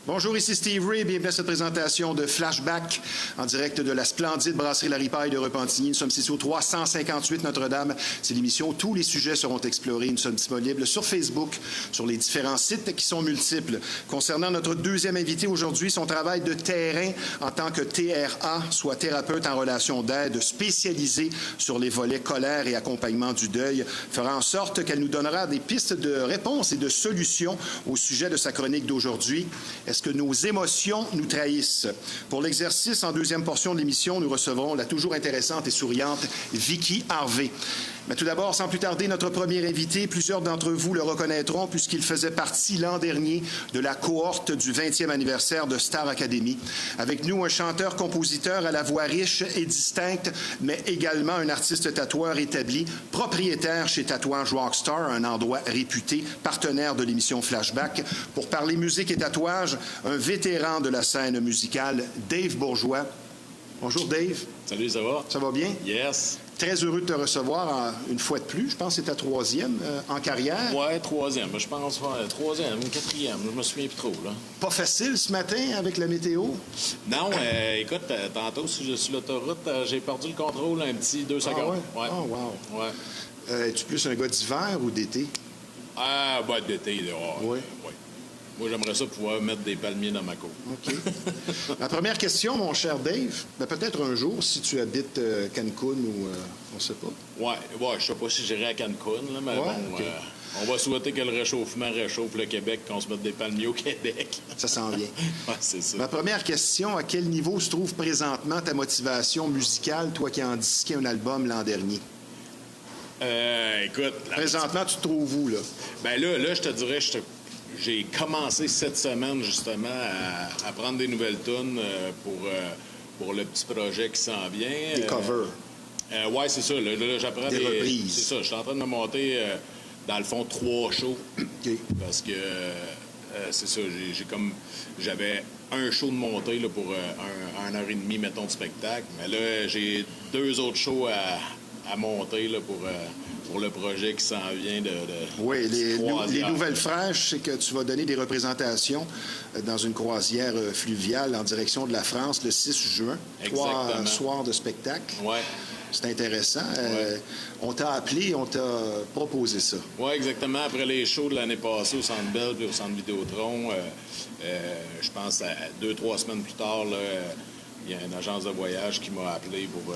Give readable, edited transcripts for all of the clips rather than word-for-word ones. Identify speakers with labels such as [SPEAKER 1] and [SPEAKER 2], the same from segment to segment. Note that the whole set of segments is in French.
[SPEAKER 1] Bonjour, ici Steve Ray. Bienvenue à cette présentation de Flashback en direct de la splendide brasserie La Ripaille de Repentigny. Nous sommes ici au 358 Notre-Dame. C'est l'émission. Tous les sujets seront explorés. Nous sommes disponibles sur Facebook, sur les différents sites qui sont multiples. Concernant notre deuxième invité aujourd'hui, son travail de terrain en tant que TRA, soit thérapeute en relation d'aide spécialisé sur les volets colère et accompagnement du deuil, fera en sorte qu'elle nous donnera des pistes de réponses et de solutions au sujet de sa chronique d'aujourd'hui. Est-ce que nos émotions nous trahissent? Pour l'exercice, en deuxième portion de l'émission, nous recevrons la toujours intéressante et souriante Vicky Harvey. Mais tout d'abord, sans plus tarder, notre premier invité, plusieurs d'entre vous le reconnaîtront puisqu'il faisait partie l'an dernier de la cohorte du 20e anniversaire de Star Academy. Avec nous, un chanteur-compositeur à la voix riche et distincte, mais également un artiste tatoueur établi, propriétaire chez Tatouage Rockstar, un endroit réputé, partenaire de l'émission Flashback. Pour parler musique et tatouage, un vétéran de la scène musicale, Dave Bourgeois. Bonjour Dave.
[SPEAKER 2] Salut, ça va?
[SPEAKER 1] Ça va bien?
[SPEAKER 2] Yes.
[SPEAKER 1] Très heureux de te recevoir une fois de plus. Je pense que c'est ta troisième en carrière.
[SPEAKER 2] Ouais, troisième. Je pense, troisième ou quatrième. Je me souviens plus trop, là.
[SPEAKER 1] Pas facile ce matin avec la météo?
[SPEAKER 2] Non, écoute, tantôt, si je suis sur l'autoroute, j'ai perdu le contrôle un petit 2 secondes.
[SPEAKER 1] Ouais? Oh, wow.
[SPEAKER 2] Ouais.
[SPEAKER 1] Es-tu plus un gars d'hiver ou d'été?
[SPEAKER 2] Ah, ben, d'été, là.
[SPEAKER 1] Oui.
[SPEAKER 2] Ouais. Moi, j'aimerais ça pouvoir mettre des palmiers dans ma cour.
[SPEAKER 1] OK. Ma première question, mon cher Dave, peut-être un jour, si tu habites Cancun ou on ne sait pas.
[SPEAKER 2] Ouais, je sais pas si j'irai à Cancun, là, mais bon,
[SPEAKER 1] okay.
[SPEAKER 2] On va souhaiter que le réchauffement réchauffe le Québec, qu'on se mette des palmiers au Québec.
[SPEAKER 1] Ça s'en vient.
[SPEAKER 2] Ouais, c'est ça.
[SPEAKER 1] Ma première question, à quel niveau se trouve présentement ta motivation musicale, toi qui as disqué un album l'an dernier?
[SPEAKER 2] Écoute...
[SPEAKER 1] Présentement, tu te trouves où, là?
[SPEAKER 2] Ben là, je te dirais, j'ai commencé cette semaine, justement, à prendre des nouvelles tunes pour le petit projet qui s'en vient.
[SPEAKER 1] Des covers.
[SPEAKER 2] Ouais, c'est ça. Là, j'apprends
[SPEAKER 1] des reprises.
[SPEAKER 2] C'est ça. Je suis en train de me monter, dans le fond, 3 shows.
[SPEAKER 1] OK.
[SPEAKER 2] Parce que, c'est ça, j'avais un show de montée là, pour 1 heure et demie, mettons, de spectacle. Mais là, j'ai 2 autres shows à monter là, pour le projet qui s'en vient de
[SPEAKER 1] oui, les nouvelles fraîches, c'est que tu vas donner des représentations dans une croisière fluviale en direction de la France le 6 juin.
[SPEAKER 2] Exactement.
[SPEAKER 1] 3 soirs de spectacle.
[SPEAKER 2] Ouais.
[SPEAKER 1] C'est intéressant.
[SPEAKER 2] Ouais.
[SPEAKER 1] On t'a appelé, on t'a proposé ça.
[SPEAKER 2] Oui, exactement. Après les shows de l'année passée au Centre Bell et au Centre Vidéotron, je pense à 2-3 semaines plus tard, là, il y a une agence de voyage qui m'a appelé pour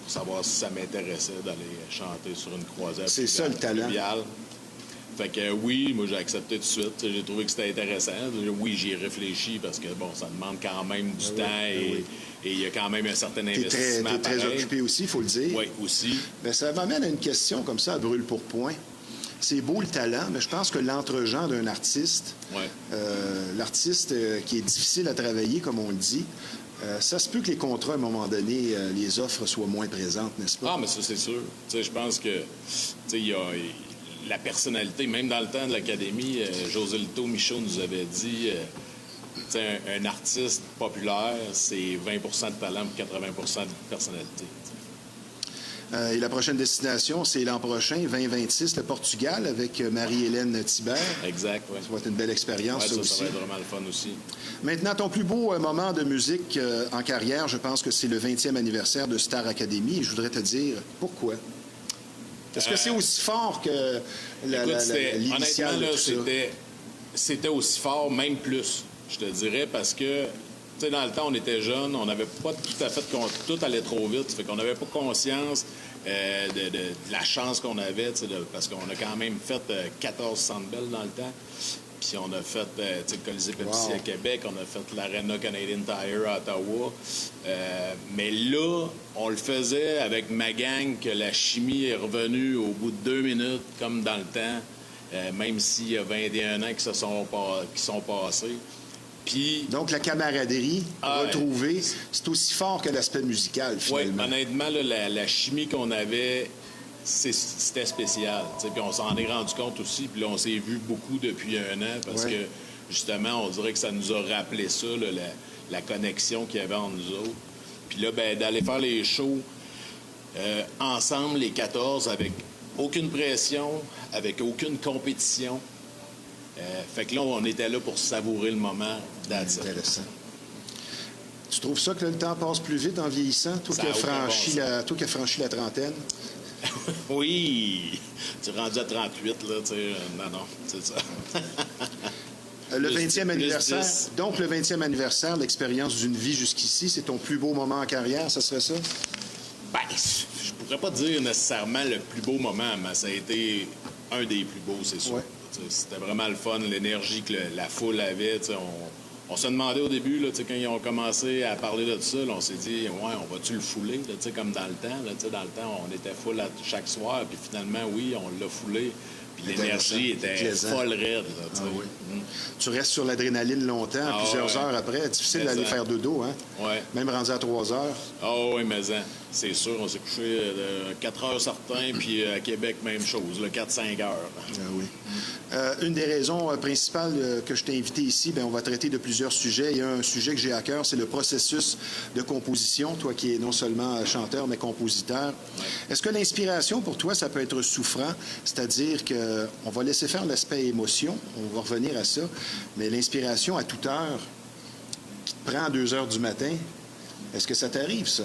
[SPEAKER 2] savoir si ça m'intéressait d'aller chanter sur une croisière.
[SPEAKER 1] C'est ça le talent.
[SPEAKER 2] Fluviale. Fait que oui, moi j'ai accepté tout de suite. J'ai trouvé que c'était intéressant. Oui, j'y ai réfléchi parce que bon, ça demande quand même du temps et il y a quand même un certain investissement.
[SPEAKER 1] T'es très occupé aussi, il faut le dire.
[SPEAKER 2] Oui, aussi.
[SPEAKER 1] Mais ça m'amène à une question comme ça, à brûle pour point. C'est beau le talent, mais je pense que l'entre-gens d'un artiste, l'artiste qui est difficile à travailler, comme on le dit, ça se peut que les contrats, à un moment donné, les offres soient moins présentes, n'est-ce pas?
[SPEAKER 2] Ah, mais ça, c'est sûr. Je pense que il y a la personnalité, même dans le temps de l'Académie, José Lito Michaud nous avait dit un artiste populaire, c'est 20 de talent pour 80 de personnalité.
[SPEAKER 1] Et la prochaine destination, c'est l'an prochain, 2026, le Portugal, avec Marie-Hélène Thibert.
[SPEAKER 2] Exact, oui.
[SPEAKER 1] Ça va être une belle expérience, ça aussi.
[SPEAKER 2] Ça va être vraiment le fun aussi.
[SPEAKER 1] Maintenant, ton plus beau moment de musique en carrière, je pense que c'est le 20e anniversaire de Star Academy. Et je voudrais te dire, pourquoi? Est-ce que c'est aussi fort que l'initiale
[SPEAKER 2] honnêtement,
[SPEAKER 1] de
[SPEAKER 2] là,
[SPEAKER 1] tout ça?
[SPEAKER 2] C'était aussi fort, même plus, je te dirais, parce que tu sais, dans le temps, on était jeunes, on n'avait pas tout à fait... Tout allait trop vite, fait qu'on n'avait pas conscience de la chance qu'on avait, parce qu'on a quand même fait 14 Centre Bell dans le temps. Puis on a fait le Colisée Pepsi à Québec, on a fait l'Arena Canadian Tire à Ottawa. Mais là, on le faisait avec ma gang, que la chimie est revenue au bout de 2 minutes, comme dans le temps, même s'il y a 21 ans qui sont passés. Puis,
[SPEAKER 1] donc, la camaraderie retrouvée, c'est aussi fort que l'aspect musical, finalement.
[SPEAKER 2] Oui, honnêtement, là, la chimie qu'on avait, c'était spécial. Puis on s'en est rendu compte aussi. Puis là, on s'est vu beaucoup depuis 1 an parce que, justement, on dirait que ça nous a rappelé ça, là, la connexion qu'il y avait entre nous autres. Puis là, ben, d'aller faire les shows ensemble, les 14, avec aucune pression, avec aucune compétition. Fait que là, on était là pour savourer le moment.
[SPEAKER 1] Intéressant. Tu trouves ça que là, le temps passe plus vite en vieillissant, toi
[SPEAKER 2] Ça
[SPEAKER 1] qui
[SPEAKER 2] a
[SPEAKER 1] as
[SPEAKER 2] aucun
[SPEAKER 1] franchi la trentaine?
[SPEAKER 2] Oui! Tu es rendu à 38, là, tu sais. Non, c'est ça.
[SPEAKER 1] Le
[SPEAKER 2] Plus
[SPEAKER 1] 20e anniversaire.
[SPEAKER 2] 10.
[SPEAKER 1] Donc, le 20e anniversaire, l'expérience d'une vie jusqu'ici, c'est ton plus beau moment en carrière, ça serait ça?
[SPEAKER 2] Ben, je pourrais pas dire nécessairement le plus beau moment, mais ça a été un des plus beaux, c'est sûr.
[SPEAKER 1] Ouais.
[SPEAKER 2] C'était vraiment le fun, l'énergie que la foule avait. On se demandait au début, là, quand ils ont commencé à parler de ça, là, on s'est dit, ouais, on va-tu le fouler, là, comme dans le temps? Là, dans le temps, on était full chaque soir, puis finalement, oui, on l'a foulé. Puis l'énergie était folle raide. Là,
[SPEAKER 1] oui. Tu restes sur l'adrénaline longtemps, plusieurs heures après. Difficile d'aller faire dodo, hein?
[SPEAKER 2] Ouais.
[SPEAKER 1] Même rendu à 3 heures.
[SPEAKER 2] Oui, mais c'est sûr, on s'est couché 4 heures certains, puis à Québec, même chose, 4-5 heures.
[SPEAKER 1] Oui. Une des raisons principales que je t'ai invité ici, on va traiter de plusieurs sujets. Il y a un sujet que j'ai à cœur, c'est le processus de composition. Toi qui es non seulement chanteur, mais compositeur.
[SPEAKER 2] Ouais.
[SPEAKER 1] Est-ce que l'inspiration, pour toi, ça peut être souffrant? C'est-à-dire qu'on va laisser faire l'aspect émotion, on va revenir à ça, mais l'inspiration à toute heure, qui te prend à 2 heures du matin, est-ce que ça t'arrive, ça?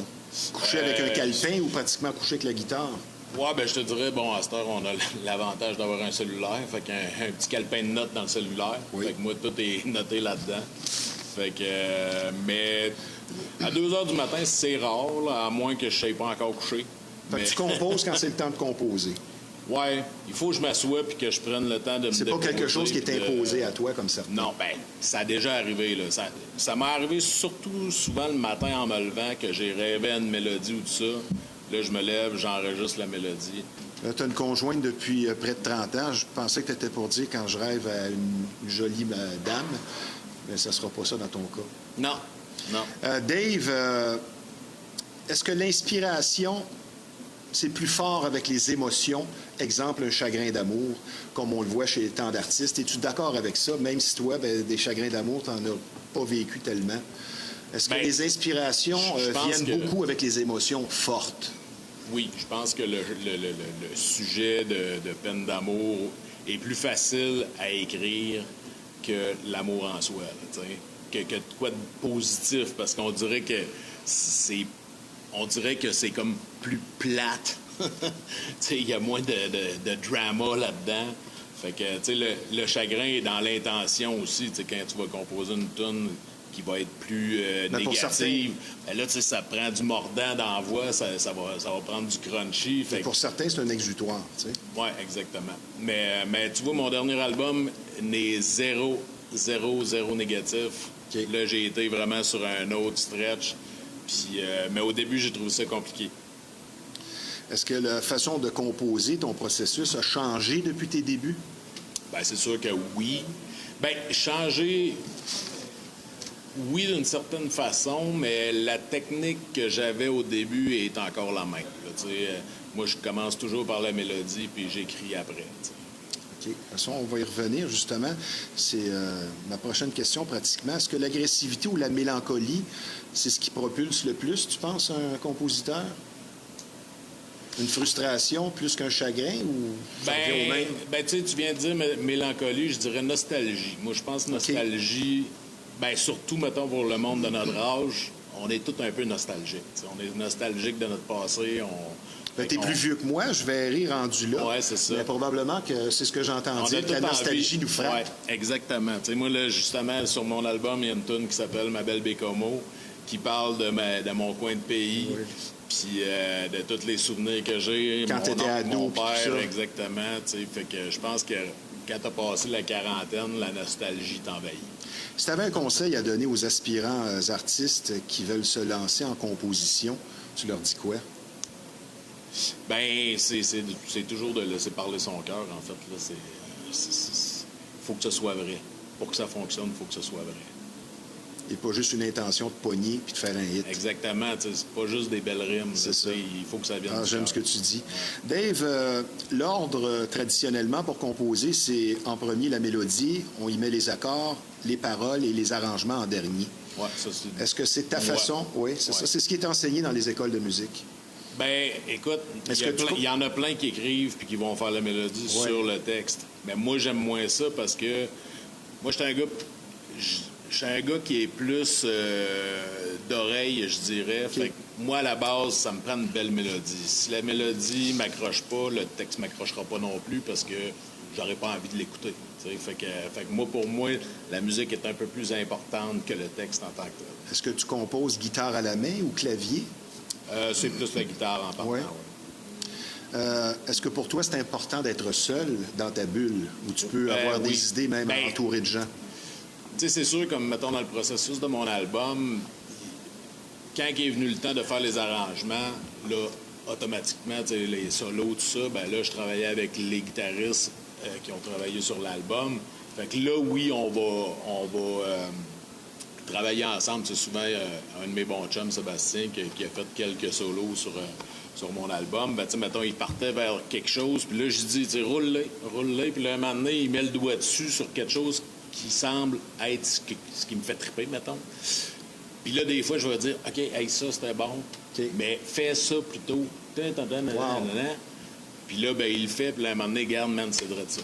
[SPEAKER 1] Coucher avec un calepin ou pratiquement coucher avec la guitare?
[SPEAKER 2] Ouais, je te dirais, à cette heure, on a l'avantage d'avoir un cellulaire. Fait qu'un petit calepin de notes dans le cellulaire.
[SPEAKER 1] Oui.
[SPEAKER 2] Fait que moi, tout est noté là-dedans. Fait que... mais à 2 heures du matin, c'est rare, là, à moins que je ne sais pas encore coucher.
[SPEAKER 1] Fait que tu composes quand c'est le temps de composer.
[SPEAKER 2] Ouais, il faut que je m'assoie puis que je prenne le temps de me
[SPEAKER 1] C'est pas quelque chose qui est
[SPEAKER 2] déposer,
[SPEAKER 1] imposé à toi comme certains.
[SPEAKER 2] Non, ça a déjà arrivé, là. Ça m'est arrivé surtout souvent le matin en me levant que j'ai rêvé à une mélodie ou tout ça. Là, je me lève, j'enregistre la mélodie.
[SPEAKER 1] Tu as une conjointe depuis près de 30 ans. Je pensais que tu étais pour dire quand je rêve à une jolie dame, mais ça sera pas ça dans ton cas.
[SPEAKER 2] Non.
[SPEAKER 1] Dave, est-ce que l'inspiration, c'est plus fort avec les émotions? Exemple, un chagrin d'amour, comme on le voit chez tant d'artistes. Es-tu d'accord avec ça, même si toi, des chagrins d'amour, tu n'en as pas vécu tellement? Est-ce que les inspirations viennent beaucoup avec les émotions fortes?
[SPEAKER 2] Oui, je pense que le sujet de peine d'amour est plus facile à écrire que l'amour en soi, là, que de quoi de positif, parce qu'on dirait que c'est comme plus plate. Il y a moins de drama là-dedans. Fait que le chagrin est dans l'intention aussi. Quand tu vas composer une tune qui va être plus négative, là, ça prend du mordant dans la voix, ça va prendre du crunchy. Fait
[SPEAKER 1] pour certains, c'est un exutoire.
[SPEAKER 2] Oui, exactement. Mais tu vois, mon dernier album n'est zéro négatif.
[SPEAKER 1] Okay.
[SPEAKER 2] Là, j'ai été vraiment sur un autre stretch. Puis, mais au début, j'ai trouvé ça compliqué.
[SPEAKER 1] Est-ce que la façon de composer, ton processus, a changé depuis tes débuts?
[SPEAKER 2] C'est sûr que oui. Changer, oui, d'une certaine façon, mais la technique que j'avais au début est encore la même. Moi, je commence toujours par la mélodie, puis j'écris après.
[SPEAKER 1] OK. De toute façon, on va y revenir, justement. C'est ma prochaine question, pratiquement. Est-ce que l'agressivité ou la mélancolie, c'est ce qui propulse le plus, tu penses, un compositeur? Une frustration plus qu'un chagrin ou ça revient au même?
[SPEAKER 2] Tu viens de dire mélancolie, je dirais nostalgie. Moi, je pense nostalgie, surtout, mettons, pour le monde de notre âge, on est tous un peu nostalgiques. On est nostalgique de notre passé.
[SPEAKER 1] T'es plus vieux que moi, je vais rire rendu là.
[SPEAKER 2] Oui, c'est ça.
[SPEAKER 1] Mais probablement que c'est ce que j'entends dire, que la nostalgie nous frappe.
[SPEAKER 2] Oui, exactement. Moi, là, justement, sur mon album, il y a une tune qui s'appelle Ma belle Bécomo, qui parle de mon coin de pays. Oui. Puis de tous les souvenirs que j'ai.
[SPEAKER 1] Quand t'étais ado,
[SPEAKER 2] mon père, exactement. Fait que je pense que quand t'as passé la quarantaine, la nostalgie t'envahit.
[SPEAKER 1] Si t'avais un conseil à donner aux aspirants artistes qui veulent se lancer en composition, tu leur dis quoi?
[SPEAKER 2] C'est toujours de laisser parler son cœur, en fait. Il faut que ce soit vrai. Pour que ça fonctionne, il faut que ce soit vrai.
[SPEAKER 1] Et pas juste une intention de pogner puis de faire un hit.
[SPEAKER 2] Exactement. C'est pas juste des belles rimes.
[SPEAKER 1] C'est ça.
[SPEAKER 2] Il faut que ça vienne.
[SPEAKER 1] J'aime ce que tu dis. Ouais. Dave, l'ordre traditionnellement pour composer, c'est en premier la mélodie, on y met les accords, les paroles et les arrangements en dernier.
[SPEAKER 2] Ouais, ça, c'est...
[SPEAKER 1] Est-ce que c'est ta façon? Oui, c'est ça. C'est ce qui est enseigné dans les écoles de musique.
[SPEAKER 2] Ben, écoute, il y en a plein qui écrivent puis qui vont faire la mélodie sur le texte. Mais moi, j'aime moins ça parce que moi, je suis un gars qui est plus d'oreille, je dirais. Okay. Fait que moi, à la base, ça me prend une belle mélodie. Si la mélodie m'accroche pas, le texte m'accrochera pas non plus parce que j'aurais pas envie de l'écouter. Fait que moi, pour moi, la musique est un peu plus importante que le texte en tant que tel.
[SPEAKER 1] Est-ce que tu composes guitare à la main ou clavier?
[SPEAKER 2] C'est plus la guitare en partant, oui.
[SPEAKER 1] Est-ce que pour toi, c'est important d'être seul dans ta bulle où tu peux avoir des idées même entouré de gens?
[SPEAKER 2] Tu sais, c'est sûr, comme, mettons, dans le processus de mon album, quand il est venu le temps de faire les arrangements, là, automatiquement, tu sais, les solos, tout ça, ben là, je travaillais avec les guitaristes qui ont travaillé sur l'album. Fait que là, oui, on va travailler ensemble. C'est souvent un de mes bons chums, Sébastien, qui a fait quelques solos sur mon album. Ben, tu sais, mettons, il partait vers quelque chose, puis là, je dis, tu sais, roule-le, puis là, un moment donné, il met le doigt dessus sur quelque chose qui semble être ce qui me fait triper, mettons. Puis là, des fois, je vais dire, OK, hey, ça, c'était bon, mais fais ça plutôt. Puis là, ben, il le fait, puis là, à un moment donné, garde, man, c'est vrai de ça.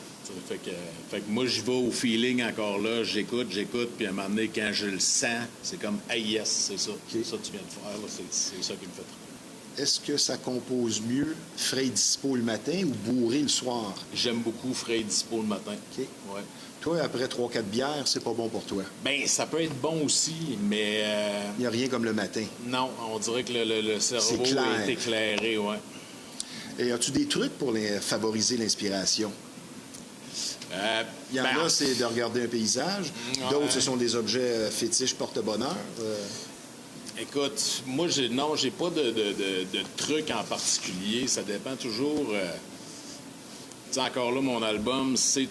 [SPEAKER 2] Fait que moi, j'y vais au feeling encore là, j'écoute, puis à un moment donné, quand je le sens, c'est comme, hey, yes, c'est ça. C'est ça que tu viens de faire, là, c'est ça qui me fait triper.
[SPEAKER 1] Est-ce que ça compose mieux frais et dispo le matin ou bourré le soir?
[SPEAKER 2] J'aime beaucoup frais et dispo le matin.
[SPEAKER 1] OK. Ouais. Toi, après 3-4 bières, c'est pas bon pour toi?
[SPEAKER 2] Bien, ça peut être bon aussi, mais...
[SPEAKER 1] Il n'y a rien comme le matin.
[SPEAKER 2] Non, on dirait que le cerveau est éclairé, ouais.
[SPEAKER 1] Et as-tu des trucs pour favoriser l'inspiration? Il y en a, c'est de regarder un paysage. D'autres, ce sont des objets fétiches porte-bonheur.
[SPEAKER 2] Écoute, moi, j'ai pas de truc en particulier. Ça dépend toujours... encore là, mon album, c'est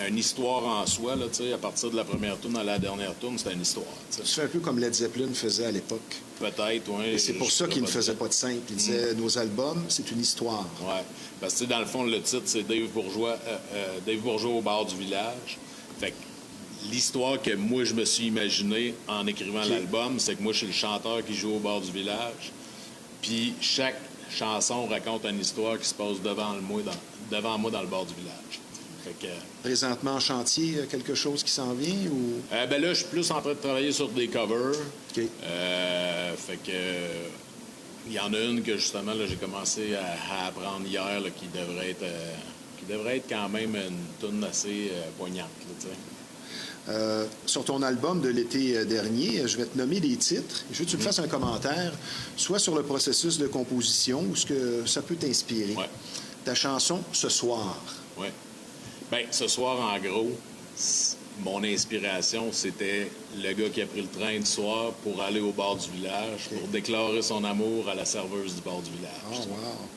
[SPEAKER 2] une histoire en soi. Là, à partir de la première tourne à la dernière tourne, c'est une histoire.
[SPEAKER 1] Tu fais un peu comme Led Zeppelin faisait à l'époque.
[SPEAKER 2] Peut-être, oui.
[SPEAKER 1] Et c'est pour ça qu'il ne faisait pas de simple. Il disait, nos albums, c'est une histoire.
[SPEAKER 2] Oui. Parce que dans le fond, le titre, c'est Dave Bourgeois au bar du village. Fait que l'histoire que moi, je me suis imaginée en écrivant l'album, c'est que moi, je suis le chanteur qui joue au bar du village. Puis chaque chanson raconte une histoire qui se passe devant moi dans le bord du village. Fait que,
[SPEAKER 1] présentement en chantier, quelque chose qui s'en vient ou...
[SPEAKER 2] ben là, je suis plus en train de travailler sur des covers.
[SPEAKER 1] Okay.
[SPEAKER 2] Fait que il y en a une que justement là, j'ai commencé à apprendre hier là, qui devrait être quand même une toune assez poignante. Là,
[SPEAKER 1] sur ton album de l'été dernier, je vais te nommer des titres. Je veux que tu me fasses un commentaire, soit sur le processus de composition ou ce que ça peut t'inspirer.
[SPEAKER 2] Ouais.
[SPEAKER 1] Ta chanson « Ce soir ».
[SPEAKER 2] Oui. Bien, ce soir, en gros, mon inspiration, c'était le gars qui a pris le train du soir pour aller au bar du village, pour déclarer son amour à la serveuse du bar du village.
[SPEAKER 1] Oh, wow.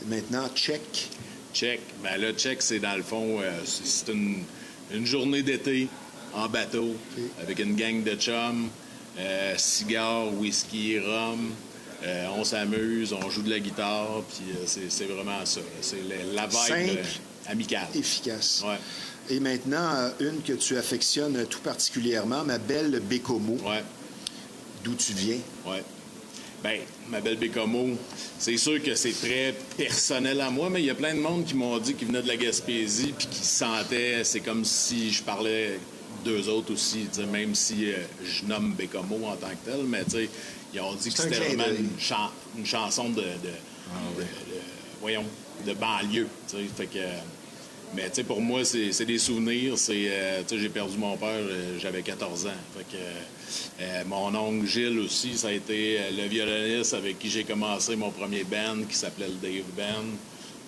[SPEAKER 1] Et maintenant, check.
[SPEAKER 2] Check. Bien là, check, c'est dans le fond, c'est une journée d'été en bateau, avec une gang de chums, cigares, whisky, rhum. On s'amuse, on joue de la guitare, puis c'est vraiment ça. C'est la vibe
[SPEAKER 1] simple,
[SPEAKER 2] amicale.
[SPEAKER 1] Efficace.
[SPEAKER 2] Ouais.
[SPEAKER 1] Et maintenant, une que tu affectionnes tout particulièrement, Ma belle Bécomo.
[SPEAKER 2] Ouais.
[SPEAKER 1] D'où tu viens.
[SPEAKER 2] Oui. Bien, Ma belle Bécomo, c'est sûr que c'est très personnel à moi, mais il y a plein de monde qui m'ont dit qu'ils venaient de la Gaspésie puis qui sentaient, c'est comme si je parlais d'eux autres aussi, même si je nomme Bécomo en tant que tel, mais tu sais, ils ont dit que c'était vraiment une chanson de banlieue, tu sais, fait que... Mais tu sais, pour moi, c'est des souvenirs. Tu sais, j'ai perdu mon père, j'avais 14 ans. Fait que mon oncle Gilles aussi, ça a été le violoniste avec qui j'ai commencé mon premier band qui s'appelait le Dave Band.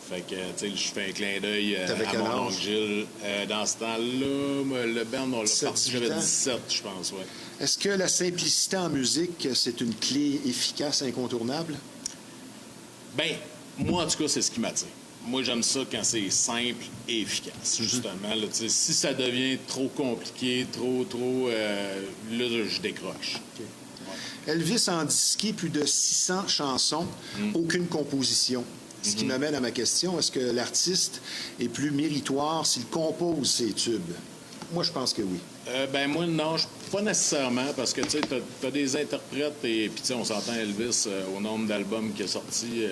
[SPEAKER 2] Fait que, tu sais, je fais un clin d'œil à mon oncle Gilles. Dans ce temps-là, le band, on l'a parti, j'avais 17, je pense, ouais.
[SPEAKER 1] Est-ce que la simplicité en musique, c'est une clé efficace, incontournable? Bien,
[SPEAKER 2] moi, en tout cas, c'est ce qui m'attire. Moi, j'aime ça quand c'est simple et efficace, justement. Là, si ça devient trop compliqué, trop... là, je décroche.
[SPEAKER 1] Okay. Ouais. Elvis a disqué plus de 600 chansons, aucune composition. Ce qui m'amène à ma question, est-ce que l'artiste est plus méritoire s'il compose ses tubes? Moi, je pense que oui.
[SPEAKER 2] Moi, non, pas nécessairement, parce que, tu sais, t'as des interprètes, et puis, tu sais, on s'entend Elvis, au nombre d'albums qu'il a sortis,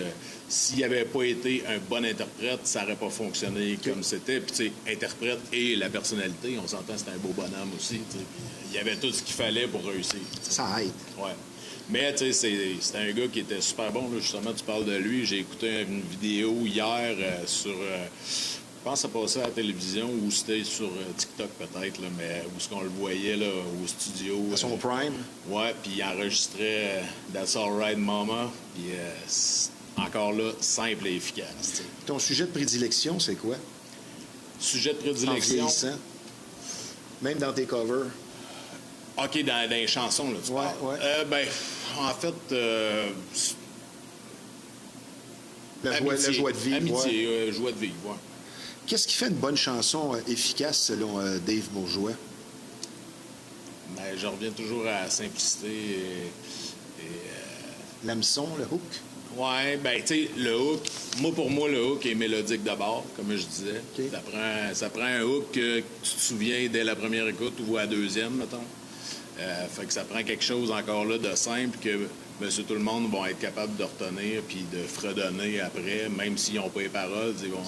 [SPEAKER 2] s'il n'avait pas été un bon interprète, ça n'aurait pas fonctionné comme c'était. Puis, tu sais, interprète et la personnalité, on s'entend, c'était un beau bonhomme aussi, tu sais. Il y avait tout ce qu'il fallait pour réussir. T'sais.
[SPEAKER 1] Ça aide.
[SPEAKER 2] Ouais. Mais, tu sais, c'était un gars qui était super bon, là. Justement, tu parles de lui. J'ai écouté une vidéo hier sur... je pense que ça passait à la télévision ou c'était sur TikTok peut-être, là, mais où est-ce qu'on le voyait là, au studio.
[SPEAKER 1] À son prime.
[SPEAKER 2] Ouais, puis il enregistrait That's All Right Mama. Puis encore là, simple et efficace. T'sais.
[SPEAKER 1] Ton sujet de prédilection, c'est quoi?
[SPEAKER 2] Sujet de
[SPEAKER 1] En
[SPEAKER 2] prédilection.
[SPEAKER 1] vieillissant. Même dans tes covers.
[SPEAKER 2] OK, dans les chansons, là, tu parles.
[SPEAKER 1] Ouais.
[SPEAKER 2] En fait...
[SPEAKER 1] la joie de vivre.
[SPEAKER 2] Amitié, joie de vivre, ouais.
[SPEAKER 1] Qu'est-ce qui fait une bonne chanson efficace selon Dave Bourgeois?
[SPEAKER 2] Je reviens toujours à la simplicité
[SPEAKER 1] L'hameçon, le hook?
[SPEAKER 2] Ouais, tu sais, le hook, pour moi, le hook est mélodique d'abord, comme je disais.
[SPEAKER 1] Okay.
[SPEAKER 2] Ça prend un hook que tu te souviens dès la première écoute ou à la deuxième, mettons. Fait que ça prend quelque chose encore là de simple que monsieur tout le monde vont être capable de retenir puis de fredonner après, même s'ils n'ont pas les paroles. Ils vont...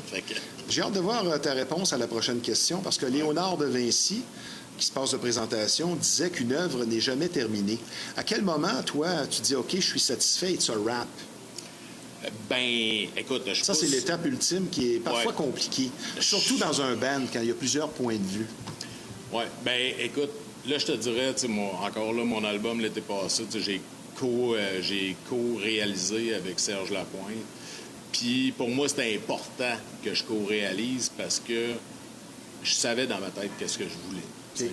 [SPEAKER 2] Fait que...
[SPEAKER 1] J'ai hâte de voir ta réponse à la prochaine question parce que Léonard de Vinci, qui se passe de présentation, disait qu'une œuvre n'est jamais terminée. À quel moment, toi, tu dis « OK, je suis satisfait, it's a wrap ».
[SPEAKER 2] Écoute,
[SPEAKER 1] Ça, c'est l'étape ultime qui est parfois
[SPEAKER 2] Ouais.
[SPEAKER 1] compliquée, surtout dans un band, quand il y a plusieurs points de vue.
[SPEAKER 2] Oui, écoute, là, je te dirais, tu sais, encore là, mon album l'été passé, tu sais, j'ai co-réalisé avec Serge Lapointe. Puis pour moi, c'était important que je co-réalise parce que je savais dans ma tête qu'est-ce que je voulais.
[SPEAKER 1] Okay.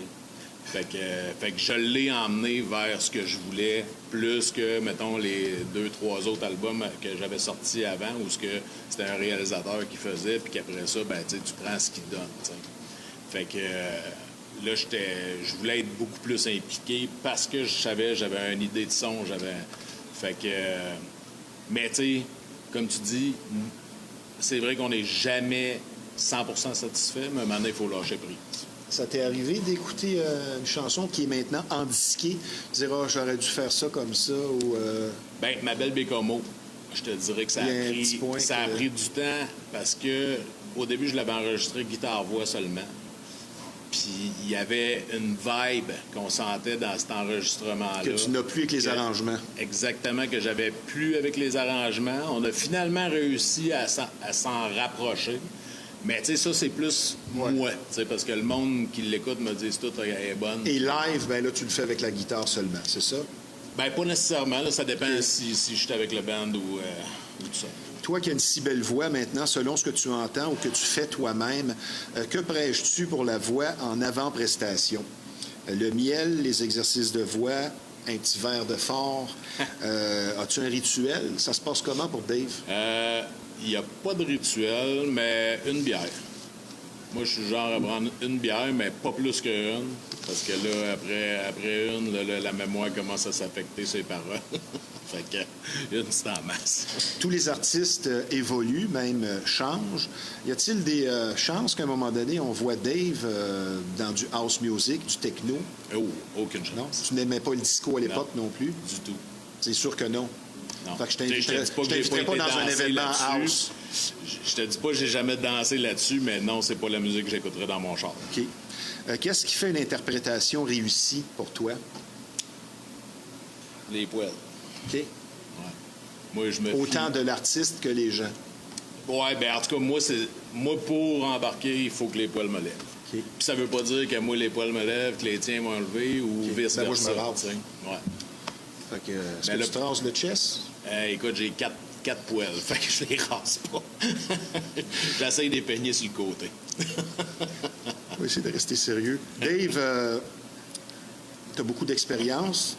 [SPEAKER 2] Fait que je l'ai emmené vers ce que je voulais, plus que, mettons, les 2-3 autres albums que j'avais sortis avant, où c'était un réalisateur qui faisait, puis qu'après ça, tu prends ce qu'il te donne. T'sais. Fait que là, je voulais être beaucoup plus impliqué parce que je savais, j'avais une idée de son, Fait que... mais tu sais, comme tu dis, c'est vrai qu'on n'est jamais 100% satisfait, mais maintenant, il faut lâcher prise.
[SPEAKER 1] Ça t'est arrivé d'écouter une chanson qui est maintenant endisquée, dire « Ah, j'aurais dû faire ça comme ça » ou...
[SPEAKER 2] Ma belle Bécomo, je te dirais que ça a pris du temps parce que au début, je l'avais enregistré guitare-voix seulement. Puis il y avait une vibe qu'on sentait dans cet enregistrement-là.
[SPEAKER 1] Que tu n'as plus avec les arrangements.
[SPEAKER 2] Exactement, que j'avais plus avec les arrangements. On a finalement réussi à s'en rapprocher. Mais tu sais, ça, c'est plus moi, tu sais, parce que le monde qui l'écoute me dit tout est bonne.
[SPEAKER 1] Et live, là, tu le fais avec la guitare seulement, c'est ça?
[SPEAKER 2] Pas nécessairement. Là, ça dépend si je suis avec le band ou tout ça.
[SPEAKER 1] Toi qui as une si belle voix maintenant, selon ce que tu entends ou que tu fais toi-même, que prêches-tu pour la voix en avant-prestation? Le miel, les exercices de voix, un petit verre de fort. As-tu un rituel? Ça se passe comment pour Dave?
[SPEAKER 2] Il n'y a pas de rituel, mais une bière. Moi, je suis genre à prendre une bière, mais pas plus qu'une. Parce que là, après une, là, la mémoire commence à s'affecter ses paroles. Fait que une, c'est en masse.
[SPEAKER 1] Tous les artistes évoluent, même changent. Y a-t-il des chances qu'à un moment donné, on voit Dave dans du house music, du techno?
[SPEAKER 2] Oh, aucune chance.
[SPEAKER 1] Non? Tu n'aimais pas le disco à l'époque non plus?
[SPEAKER 2] Du tout.
[SPEAKER 1] C'est sûr que non.
[SPEAKER 2] Non.
[SPEAKER 1] Fait que je t'inviterais pas dans un événement house.
[SPEAKER 2] Je te dis pas que j'ai jamais dansé là-dessus, mais non, c'est pas la musique que j'écouterais dans mon char.
[SPEAKER 1] OK. Qu'est-ce qui fait une interprétation réussie pour toi?
[SPEAKER 2] Les poils.
[SPEAKER 1] OK.
[SPEAKER 2] Ouais. Moi, je me
[SPEAKER 1] Autant de l'artiste que les gens.
[SPEAKER 2] Ouais, en tout cas, moi, pour embarquer, il faut que les poils me lèvent.
[SPEAKER 1] OK.
[SPEAKER 2] Puis ça veut pas dire que moi, les poils me lèvent, que les tiens m'ont levé ou vice-versa.
[SPEAKER 1] Moi, je me rase.
[SPEAKER 2] Ouais.
[SPEAKER 1] Fait que, est-ce que tu te rases le chest?
[SPEAKER 2] Écoute, j'ai quatre poils, fait que je les rase pas. J'essaie de les peigner sur le côté.
[SPEAKER 1] On va essayer de rester sérieux. Dave, tu as beaucoup d'expérience.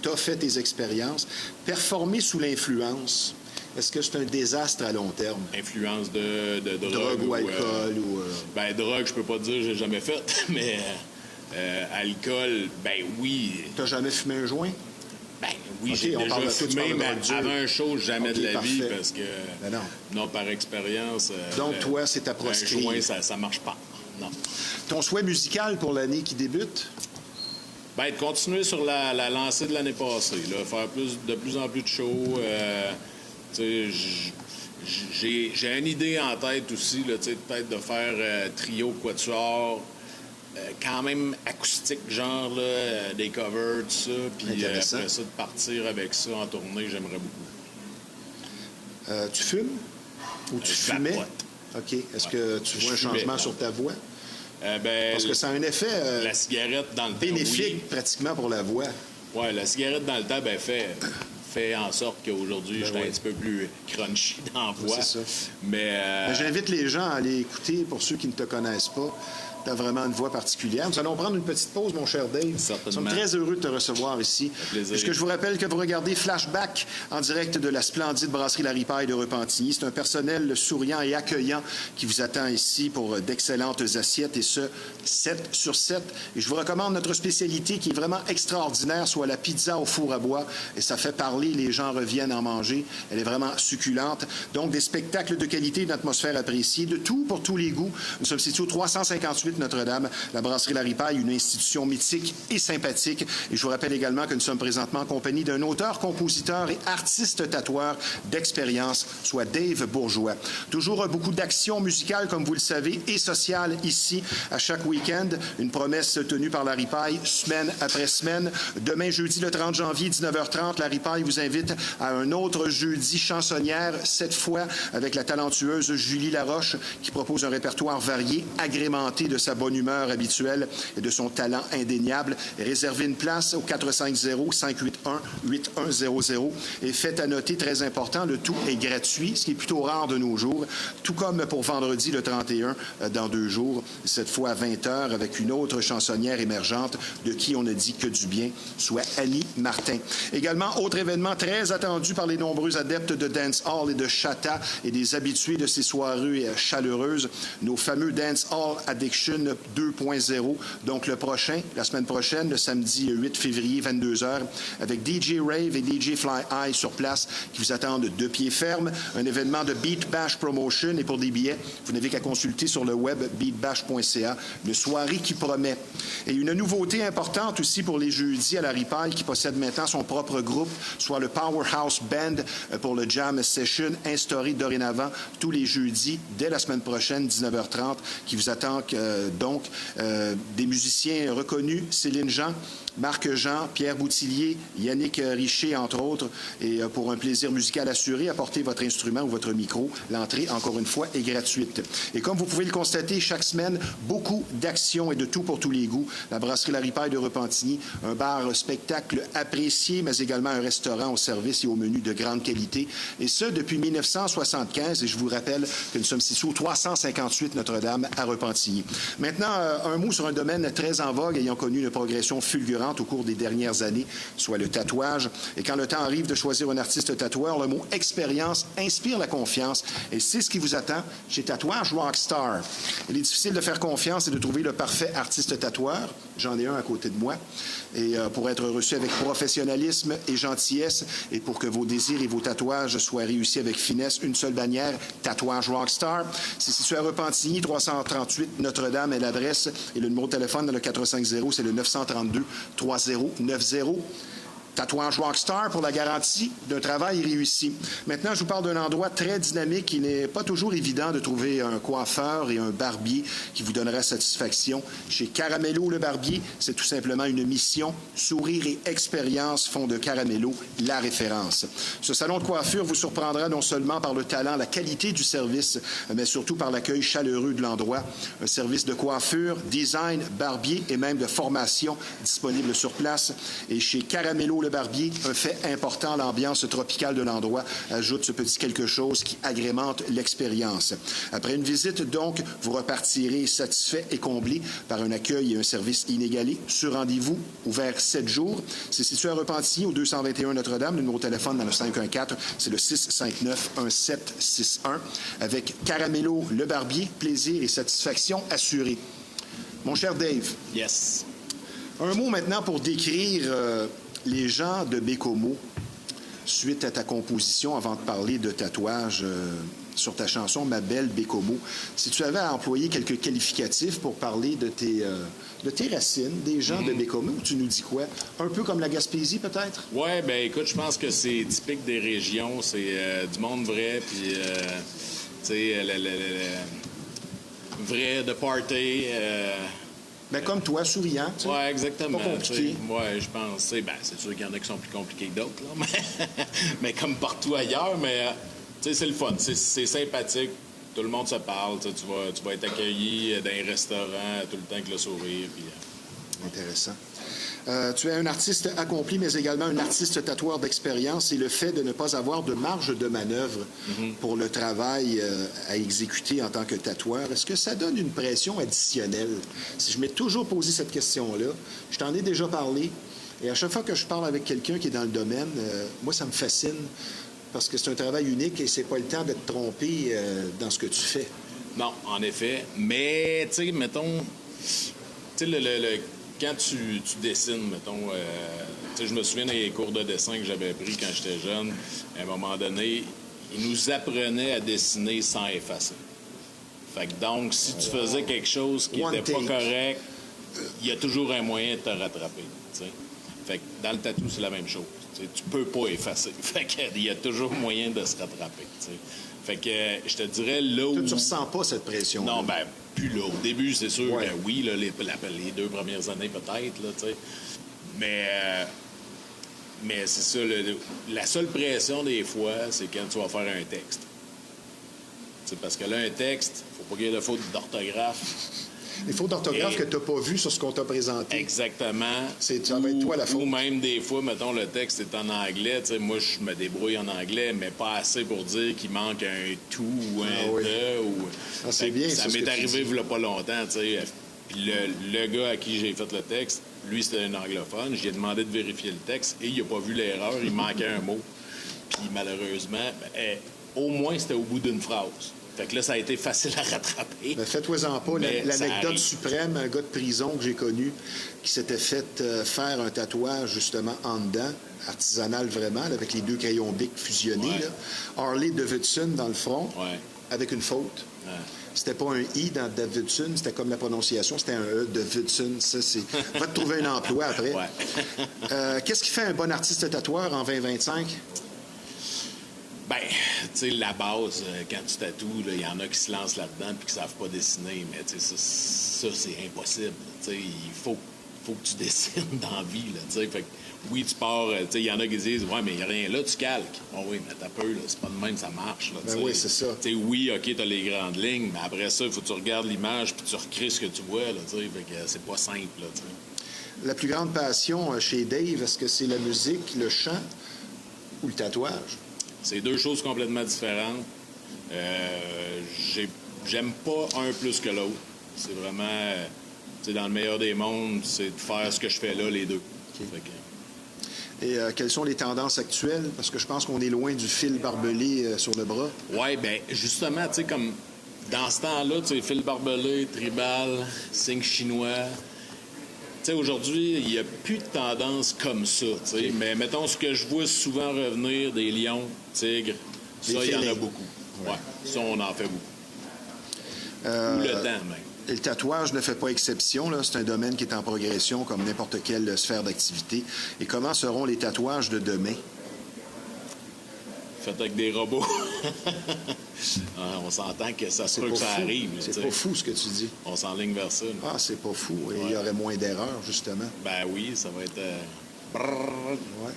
[SPEAKER 1] Tu as fait tes expériences. Performer sous l'influence, est-ce que c'est un désastre à long terme?
[SPEAKER 2] Influence de
[SPEAKER 1] Drogue ou alcool?
[SPEAKER 2] Drogue, je peux pas te dire, j'ai jamais fait, mais alcool, oui.
[SPEAKER 1] T'as jamais fumé un joint?
[SPEAKER 2] Oui,
[SPEAKER 1] okay,
[SPEAKER 2] j'ai déjà fumé, mais avant un show, jamais de la vie, parce que, non, par expérience...
[SPEAKER 1] Donc, toi, c'est ta
[SPEAKER 2] un
[SPEAKER 1] proscrire.
[SPEAKER 2] joint, ça marche pas. non.
[SPEAKER 1] Ton souhait musical pour l'année qui débute?
[SPEAKER 2] Ben, de continuer sur la lancée de l'année passée, là, faire de plus en plus de shows. Tu sais, j'ai une idée en tête aussi, là, tu sais, peut-être de faire trio, quatuor, quand même acoustique, genre, là, des covers, tout ça. Puis après ça, de partir avec ça en tournée, j'aimerais beaucoup.
[SPEAKER 1] Tu fumes? Ou tu fumais? OK. Est-ce que tu vois un changement sur ta voix? Parce que ça a un effet
[SPEAKER 2] la cigarette dans le
[SPEAKER 1] bénéfique pratiquement pour la voix.
[SPEAKER 2] Oui, la cigarette dans le temps fait en sorte qu'aujourd'hui, je suis un petit peu plus crunchy dans la voix.
[SPEAKER 1] C'est ça.
[SPEAKER 2] Mais
[SPEAKER 1] j'invite les gens à aller écouter, pour ceux qui ne te connaissent pas. Tu as vraiment une voix particulière. Nous allons prendre une petite pause, mon cher Dave.
[SPEAKER 2] Certainement.
[SPEAKER 1] Nous sommes très heureux de te recevoir ici. Puisque je vous rappelle que vous regardez Flashback en direct de la splendide brasserie La Ripaille de Repentigny. C'est un personnel souriant et accueillant qui vous attend ici pour d'excellentes assiettes, et ce, 7 sur 7. Et je vous recommande notre spécialité qui est vraiment extraordinaire, soit la pizza au four à bois. Et ça fait parler, les gens reviennent en manger. Elle est vraiment succulente. Donc, des spectacles de qualité, une atmosphère appréciée, de tout pour tous les goûts. Nous sommes situés au 358 Notre-Dame, la brasserie La Ripaille, une institution mythique et sympathique. Et je vous rappelle également que nous sommes présentement en compagnie d'un auteur, compositeur et artiste tatoueur d'expérience, soit Dave Bourgeois. Toujours beaucoup d'action musicale, comme vous le savez, et sociale ici, à chaque week-end. Une promesse tenue par La Ripaille, semaine après semaine. Demain, jeudi, le 30 janvier, 19h30, La Ripaille vous invite à un autre jeudi chansonnière, cette fois avec la talentueuse Julie Laroche, qui propose un répertoire varié, agrémenté de sa bonne humeur habituelle et de son talent indéniable. Réservez une place au 450-581-8100. Et faites à noter, très important, le tout est gratuit, ce qui est plutôt rare de nos jours, tout comme pour vendredi le 31, dans 2 jours, cette fois à 20h, avec une autre chansonnière émergente de qui on ne dit que du bien, soit Annie Martin. Également, autre événement très attendu par les nombreux adeptes de dancehall et de chata et des habitués de ces soirées chaleureuses, nos fameux Dancehall Addiction 2.0. Donc, la semaine prochaine, le samedi 8 février, 22h, avec DJ Rave et DJ Fly High sur place qui vous attendent de pied ferme. Un événement de Beat Bash Promotion. Et pour des billets, vous n'avez qu'à consulter sur le web beatbash.ca. Une soirée qui promet. Et une nouveauté importante aussi pour les jeudis à La Ripaille, qui possède maintenant son propre groupe, soit le Powerhouse Band pour le Jam Session, instauré dorénavant tous les jeudis dès la semaine prochaine, 19h30, qui vous attend donc des musiciens reconnus, Céline Jean, Marc Jean, Pierre Boutillier, Yannick Richer, entre autres. Et pour un plaisir musical assuré, apportez votre instrument ou votre micro. L'entrée, encore une fois, est gratuite. Et comme vous pouvez le constater, chaque semaine, beaucoup d'actions et de tout pour tous les goûts. La brasserie La Ripaille de Repentigny, un bar-spectacle apprécié, mais également un restaurant au service et au menu de grande qualité. Et ce, depuis 1975. Et je vous rappelle que nous sommes situés au 358 Notre-Dame à Repentigny. Maintenant, un mot sur un domaine très en vogue ayant connu une progression fulgurante au cours des dernières années, soit le tatouage. Et quand le temps arrive de choisir un artiste tatoueur, le mot expérience inspire la confiance. Et c'est ce qui vous attend chez Tatouage Rockstar. Il est difficile de faire confiance et de trouver le parfait artiste tatoueur. J'en ai un à côté de moi. Et pour être reçu avec professionnalisme et gentillesse, et pour que vos désirs et vos tatouages soient réussis avec finesse, une seule bannière, Tatouage Rockstar. C'est situé à Repentigny, 338 Notre-Dame est l'adresse. Et le numéro de téléphone dans le 450, c'est le 932-3090. Tatouage Rockstar pour la garantie d'un travail réussi. Maintenant, je vous parle d'un endroit très dynamique. Il n'est pas toujours évident de trouver un coiffeur et un barbier qui vous donnera satisfaction. Chez Caramello le barbier, c'est tout simplement une mission. Sourire et expérience font de Caramello la référence. Ce salon de coiffure vous surprendra non seulement par le talent, la qualité du service, mais surtout par l'accueil chaleureux de l'endroit. Un service de coiffure, design, barbier et même de formation disponible sur place. Et chez Caramello le barbier, un fait important, l'ambiance tropicale de l'endroit ajoute ce petit quelque chose qui agrémente l'expérience. Après une visite, donc, vous repartirez satisfait et comblé par un accueil et un service inégalé, sur rendez-vous, ouvert 7 jours. C'est situé à Repentigny, au 221 Notre-Dame. Le numéro de téléphone dans le 514, c'est le 659-1761. Avec Caramello le barbier, plaisir et satisfaction assurés. Mon cher Dave.
[SPEAKER 2] Yes.
[SPEAKER 1] Un mot maintenant pour décrire les gens de Bécomo, suite à ta composition, avant de parler de tatouage sur ta chanson Ma belle Bécomo. Si tu avais à employer quelques qualificatifs pour parler de tes racines, des gens de Bécomo, tu nous dis quoi? Un peu comme la Gaspésie, peut-être?
[SPEAKER 2] Ouais, ben écoute, je pense que c'est typique des régions. C'est du monde vrai, puis, tu sais, vrai de party.
[SPEAKER 1] Ben, comme toi, souriant. Tu sais.
[SPEAKER 2] Ouais, exactement.
[SPEAKER 1] Pas compliqué.
[SPEAKER 2] Ouais, je pense. Ben, c'est sûr qu'il y en a qui sont plus compliqués que d'autres, là, mais comme partout ailleurs, mais tu sais, c'est le fun. C'est sympathique. Tout le monde se parle. Tu vas être accueilli dans un restaurant tout le temps avec le sourire. Puis,
[SPEAKER 1] Intéressant. Tu es un artiste accompli, mais également un artiste tatoueur d'expérience, et le fait de ne pas avoir de marge de manœuvre pour le travail à exécuter en tant que tatoueur, est-ce que ça donne une pression additionnelle? Si je m'ai toujours posé cette question-là, je t'en ai déjà parlé, et à chaque fois que je parle avec quelqu'un qui est dans le domaine, moi, ça me fascine, parce que c'est un travail unique et c'est pas le temps de te tromper dans ce que tu fais.
[SPEAKER 2] non, en effet. Mais, tu sais, mettons... Tu sais, quand tu dessines, mettons, tu sais, je me souviens des cours de dessin que j'avais pris quand j'étais jeune, à un moment donné, ils nous apprenaient à dessiner sans effacer. Fait que donc, si tu faisais quelque chose qui n'était pas correct, il y a toujours un moyen de te rattraper, tu sais. Fait que dans le tatou, c'est la même chose. Tu peux pas effacer. Fait qu'il y a toujours moyen de se rattraper, tu sais. Fait que je te dirais là où...
[SPEAKER 1] Toi, tu ressens pas cette pression?
[SPEAKER 2] Non, ben plus là. Au début, c'est sûr
[SPEAKER 1] Ouais.
[SPEAKER 2] que oui, là, les 2 premières années peut-être, là, tu sais. Mais c'est ça, la seule pression des fois, c'est quand tu vas faire un texte. C'est parce que là, un texte, faut pas qu'il y ait de faute d'orthographe.
[SPEAKER 1] Les fautes d'orthographe que tu n'as pas vues sur ce qu'on t'a présenté.
[SPEAKER 2] Exactement.
[SPEAKER 1] Ça va être toi la faute.
[SPEAKER 2] Ou même des fois, mettons, le texte est en anglais. Tu sais, moi, je me débrouille en anglais, mais pas assez pour dire qu'il manque un tout ou un
[SPEAKER 1] oui.
[SPEAKER 2] de. Ou...
[SPEAKER 1] c'est bien,
[SPEAKER 2] ça
[SPEAKER 1] ce
[SPEAKER 2] m'est
[SPEAKER 1] que tu
[SPEAKER 2] arrivé
[SPEAKER 1] dis.
[SPEAKER 2] il y a pas longtemps. Tu sais. Puis le gars à qui j'ai fait le texte, lui, c'était un anglophone. J'ai demandé de vérifier le texte et il n'a pas vu l'erreur. Il manquait un mot. Puis malheureusement, au moins, c'était au bout d'une phrase. Fait que là, ça a été facile à rattraper.
[SPEAKER 1] Ben, fais-toi-en pas.
[SPEAKER 2] Mais ça
[SPEAKER 1] L'anecdote
[SPEAKER 2] arrive.
[SPEAKER 1] suprême, un gars de prison que j'ai connu qui s'était fait faire un tatouage justement en dedans, artisanal vraiment, là, avec les 2 crayons Bic fusionnés.
[SPEAKER 2] Ouais.
[SPEAKER 1] Là. Harley Davidson dans le front,
[SPEAKER 2] Ouais.
[SPEAKER 1] avec une faute.
[SPEAKER 2] Ouais.
[SPEAKER 1] C'était pas un I dans Davidson, c'était comme la prononciation, c'était un E, Davidson. Ça, c'est... Va te trouver un emploi après.
[SPEAKER 2] Ouais.
[SPEAKER 1] Qu'est-ce qui fait un bon artiste tatoueur en 2025?
[SPEAKER 2] Ben, tu sais, la base, quand tu tatoues, il y en a qui se lancent là-dedans et qui savent pas dessiner, mais tu sais, ça c'est impossible. Tu sais, il faut que tu dessines dans la vie, là, tu sais. Fait que, oui, tu pars, tu sais, il y en a qui disent, ouais, mais il n'y a rien là, tu calques. Oh oui, mais t'as peu, là, c'est pas de même, ça marche, là,
[SPEAKER 1] Ben oui, c'est ça.
[SPEAKER 2] Tu sais, oui, OK, t'as les grandes lignes, mais après ça, il faut que tu regardes l'image puis tu recrées ce que tu vois, là, tu sais. Fait que c'est pas simple, là, tu sais.
[SPEAKER 1] La plus grande passion chez Dave, est-ce que c'est la musique, le chant ou le tatouage?
[SPEAKER 2] C'est 2 choses complètement différentes. J'aime pas un plus que l'autre. C'est vraiment, tu sais, dans le meilleur des mondes, c'est de faire ce que je fais là, les deux.
[SPEAKER 1] OK.
[SPEAKER 2] Fait que,
[SPEAKER 1] Et quelles sont les tendances actuelles? Parce que je pense qu'on est loin du fil barbelé sur le bras.
[SPEAKER 2] ouais, ben justement, tu sais, comme dans ce temps-là, tu sais, fil barbelé, tribal, signe chinois. Tu sais, aujourd'hui, il n'y a plus de tendance comme ça, tu sais. Mais mettons, ce que je vois souvent revenir, des lions, tigres, ça, il y en a
[SPEAKER 1] félins.
[SPEAKER 2] beaucoup. Ouais, ça, on en fait beaucoup. Ou le temps, même.
[SPEAKER 1] Et le tatouage ne fait pas exception, là. C'est un domaine qui est en progression comme n'importe quelle sphère d'activité. Et comment seront les tatouages de demain?
[SPEAKER 2] Fait avec des robots. On s'entend que ça se peut que ça
[SPEAKER 1] fou.
[SPEAKER 2] arrive. là,
[SPEAKER 1] C'est
[SPEAKER 2] tu
[SPEAKER 1] pas
[SPEAKER 2] sais.
[SPEAKER 1] fou ce que tu dis.
[SPEAKER 2] On s'enligne vers ça. là.
[SPEAKER 1] Ah, c'est pas fou. Et il y aurait moins d'erreurs, justement.
[SPEAKER 2] Ben oui, ça va être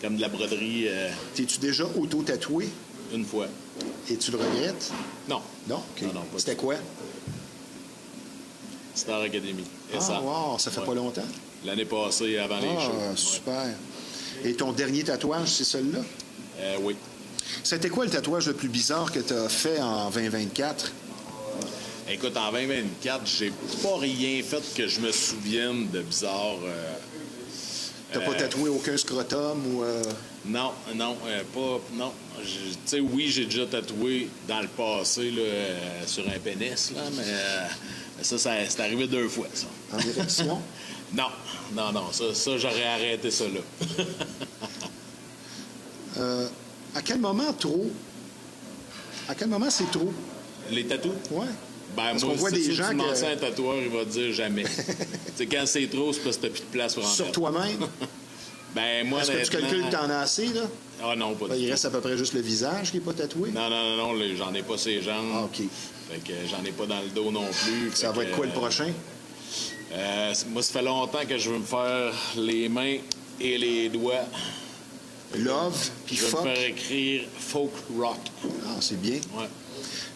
[SPEAKER 2] comme de la broderie
[SPEAKER 1] T'es-tu déjà auto-tatoué
[SPEAKER 2] une fois.
[SPEAKER 1] et tu le regrettes?
[SPEAKER 2] Non.
[SPEAKER 1] Non? OK.
[SPEAKER 2] Non, pas
[SPEAKER 1] C'était quoi?
[SPEAKER 2] Star Academy.
[SPEAKER 1] Ah, wow, ça fait
[SPEAKER 2] Ouais.
[SPEAKER 1] pas longtemps.
[SPEAKER 2] L'année passée, avant les shows.
[SPEAKER 1] Ah,
[SPEAKER 2] Ouais.
[SPEAKER 1] super. Et ton dernier tatouage, c'est celui-là?
[SPEAKER 2] Oui.
[SPEAKER 1] C'était quoi le tatouage le plus bizarre que tu as fait en 2024?
[SPEAKER 2] Écoute, en 2024, j'ai pas rien fait que je me souvienne de bizarre.
[SPEAKER 1] T'as pas tatoué aucun scrotum ou...
[SPEAKER 2] Non, pas. Non. Tu sais, oui, j'ai déjà tatoué dans le passé là, sur un pénis, là, mais ça c'est arrivé 2 fois, ça.
[SPEAKER 1] en érection?
[SPEAKER 2] Non, ça j'aurais arrêté ça là.
[SPEAKER 1] À quel moment trop À quel moment c'est trop?
[SPEAKER 2] Les tatous?
[SPEAKER 1] Ouais.
[SPEAKER 2] Ben,
[SPEAKER 1] Parce
[SPEAKER 2] moi,
[SPEAKER 1] qu'on voit
[SPEAKER 2] c'est
[SPEAKER 1] des
[SPEAKER 2] sûr,
[SPEAKER 1] gens
[SPEAKER 2] tu demandes
[SPEAKER 1] que-
[SPEAKER 2] ça à un tatoueur, il va te dire jamais. C'est quand c'est trop, c'est parce que t'as plus de place pour en
[SPEAKER 1] Sur
[SPEAKER 2] mettre.
[SPEAKER 1] toi-même?
[SPEAKER 2] Ben, moi,
[SPEAKER 1] Est-ce que tu
[SPEAKER 2] honnêtement-
[SPEAKER 1] calcules que t'en as assez, là?
[SPEAKER 2] Ah non, pas
[SPEAKER 1] Ben,
[SPEAKER 2] du
[SPEAKER 1] il
[SPEAKER 2] tout.
[SPEAKER 1] reste à peu près juste le visage qui n'est pas tatoué.
[SPEAKER 2] Non, j'en ai pas ces jambes.
[SPEAKER 1] Ah, OK.
[SPEAKER 2] Fait que j'en ai pas dans le dos non plus.
[SPEAKER 1] Ça va être quoi le prochain?
[SPEAKER 2] Moi, ça fait longtemps que je veux me faire les mains et les doigts.
[SPEAKER 1] Love, puis
[SPEAKER 2] Je veux
[SPEAKER 1] fuck.
[SPEAKER 2] me faire écrire folk rock.
[SPEAKER 1] Ah, c'est bien.
[SPEAKER 2] Ouais.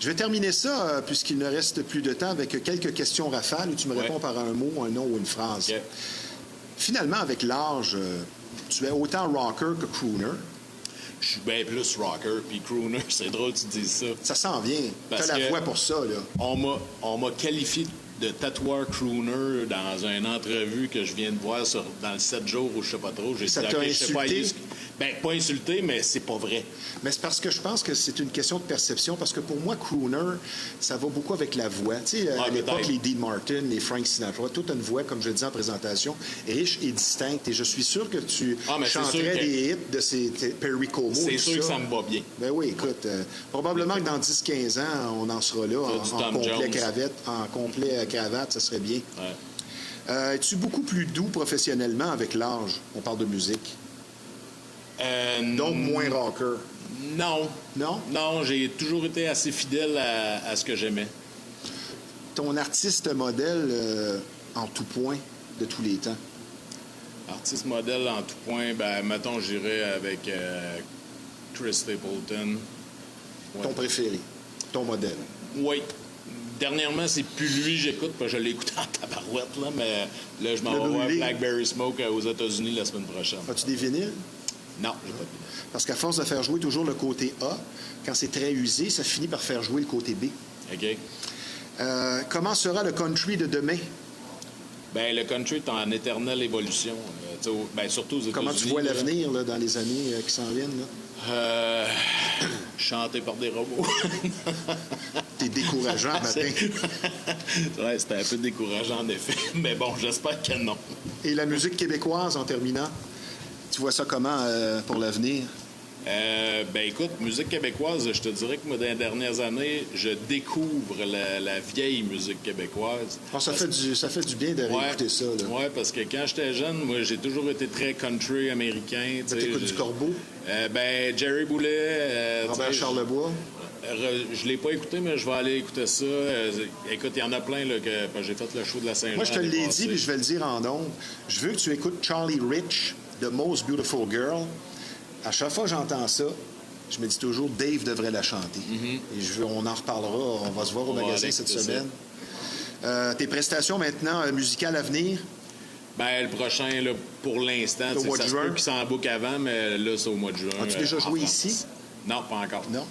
[SPEAKER 1] Je vais terminer ça, puisqu'il ne reste plus de temps, avec quelques questions rafales où tu me
[SPEAKER 2] Ouais.
[SPEAKER 1] réponds par un mot, un nom ou une phrase.
[SPEAKER 2] OK.
[SPEAKER 1] Finalement, avec l'âge, tu es autant rocker que crooner.
[SPEAKER 2] Je suis bien plus rocker, puis crooner, c'est drôle que tu dises ça.
[SPEAKER 1] Ça s'en vient. Tu
[SPEAKER 2] Parce
[SPEAKER 1] as la
[SPEAKER 2] que-
[SPEAKER 1] voix pour ça, là.
[SPEAKER 2] On m'a qualifié de tatoueur crooner dans une entrevue que je viens de voir dans le 7 jours ou je sais pas trop. J'ai
[SPEAKER 1] Ça
[SPEAKER 2] dit,
[SPEAKER 1] t'a
[SPEAKER 2] OK, je sais pas
[SPEAKER 1] insulté?
[SPEAKER 2] aller ben, pas insulté, mais c'est pas vrai.
[SPEAKER 1] Mais c'est parce que je pense que c'est une question de perception, parce que pour moi, crooner, ça va beaucoup avec la voix. Tu sais, à
[SPEAKER 2] Ah,
[SPEAKER 1] l'époque,
[SPEAKER 2] peut-être.
[SPEAKER 1] les Dean Martin, les Frank Sinatra, toute une voix, comme je le dis en présentation, riche et distincte. Et je suis sûr que tu
[SPEAKER 2] Ah, mais c'est sûr
[SPEAKER 1] chanterais
[SPEAKER 2] que-
[SPEAKER 1] des hits de ces Perry Como.
[SPEAKER 2] C'est
[SPEAKER 1] tout
[SPEAKER 2] sûr que ça me va bien.
[SPEAKER 1] Ben oui, écoute, probablement que dans 10-15 ans, on en sera là,
[SPEAKER 2] du
[SPEAKER 1] en
[SPEAKER 2] Tom
[SPEAKER 1] complet
[SPEAKER 2] Jones.
[SPEAKER 1] cravate, ça serait bien.
[SPEAKER 2] Ouais.
[SPEAKER 1] Es-tu beaucoup plus doux professionnellement avec l'âge? On parle de musique. Donc moins rocker.
[SPEAKER 2] Non.
[SPEAKER 1] Non?
[SPEAKER 2] Non, j'ai toujours été assez fidèle à ce que j'aimais.
[SPEAKER 1] Ton artiste modèle en tout point de tous les temps?
[SPEAKER 2] Artiste modèle en tout point, ben, mettons, j'irais avec Chris Stapleton. Ouais.
[SPEAKER 1] Ton préféré? Ton modèle?
[SPEAKER 2] Oui. Dernièrement, c'est plus lui que j'écoute, parce que je l'écoute en tabarouette, là, mais là, je m'en
[SPEAKER 1] Le
[SPEAKER 2] vais voir
[SPEAKER 1] brûlé.
[SPEAKER 2] Blackberry Smoke aux États-Unis la semaine prochaine.
[SPEAKER 1] As-tu des vinyles?
[SPEAKER 2] Non, j'ai pas de
[SPEAKER 1] Parce qu'à force de faire jouer toujours le côté A, quand c'est très usé, ça finit par faire jouer le côté B.
[SPEAKER 2] OK.
[SPEAKER 1] Comment sera le country de demain?
[SPEAKER 2] Ben, le country est en éternelle évolution. Tu sais, ben, surtout aux États-Unis.
[SPEAKER 1] Comment tu vois
[SPEAKER 2] là.
[SPEAKER 1] l'avenir là, dans les années qui s'en viennent? Là?
[SPEAKER 2] Chanté par des robots.
[SPEAKER 1] T'es décourageant matin.
[SPEAKER 2] Ouais, c'était un peu décourageant, en effet. Mais bon, j'espère que non.
[SPEAKER 1] Et la musique québécoise, en terminant, tu vois ça comment pour l'avenir?
[SPEAKER 2] Ben écoute, musique québécoise, je te dirais que moi, dans les dernières années, je découvre la vieille musique québécoise.
[SPEAKER 1] Ah, ça fait du bien de réécouter ça. Là.
[SPEAKER 2] Ouais, parce que quand j'étais jeune, moi, j'ai toujours été très country américain. Tu sais,
[SPEAKER 1] T'écoutes du Corbeau,
[SPEAKER 2] Ben, Jerry Boulet.
[SPEAKER 1] Robert
[SPEAKER 2] tu sais,
[SPEAKER 1] Charlebois.
[SPEAKER 2] Je l'ai pas écouté, mais je vais aller écouter ça. Écoute, il y en a plein là, que j'ai fait le show de la Saint-Jean.
[SPEAKER 1] Moi, je te
[SPEAKER 2] l'année
[SPEAKER 1] l'ai
[SPEAKER 2] passée.
[SPEAKER 1] dit, puis je vais le dire en ondes. Je veux que tu écoutes Charlie Rich, The Most Beautiful Girl. À chaque fois que j'entends ça, je me dis toujours, Dave devrait la chanter. Et on en reparlera, on va se voir au
[SPEAKER 2] On va
[SPEAKER 1] magasin
[SPEAKER 2] aller
[SPEAKER 1] cette
[SPEAKER 2] écouter ça.
[SPEAKER 1] semaine. Tes prestations maintenant musicales à venir?
[SPEAKER 2] Ben, le prochain, là, pour l'instant,
[SPEAKER 1] Au
[SPEAKER 2] tu sais,
[SPEAKER 1] mois de
[SPEAKER 2] ça se
[SPEAKER 1] juin?
[SPEAKER 2] peut qu'il s'en book avant, mais là, c'est au mois de juin.
[SPEAKER 1] As-tu déjà
[SPEAKER 2] en
[SPEAKER 1] joué
[SPEAKER 2] France.
[SPEAKER 1] ici?
[SPEAKER 2] Non, pas encore.
[SPEAKER 1] Non.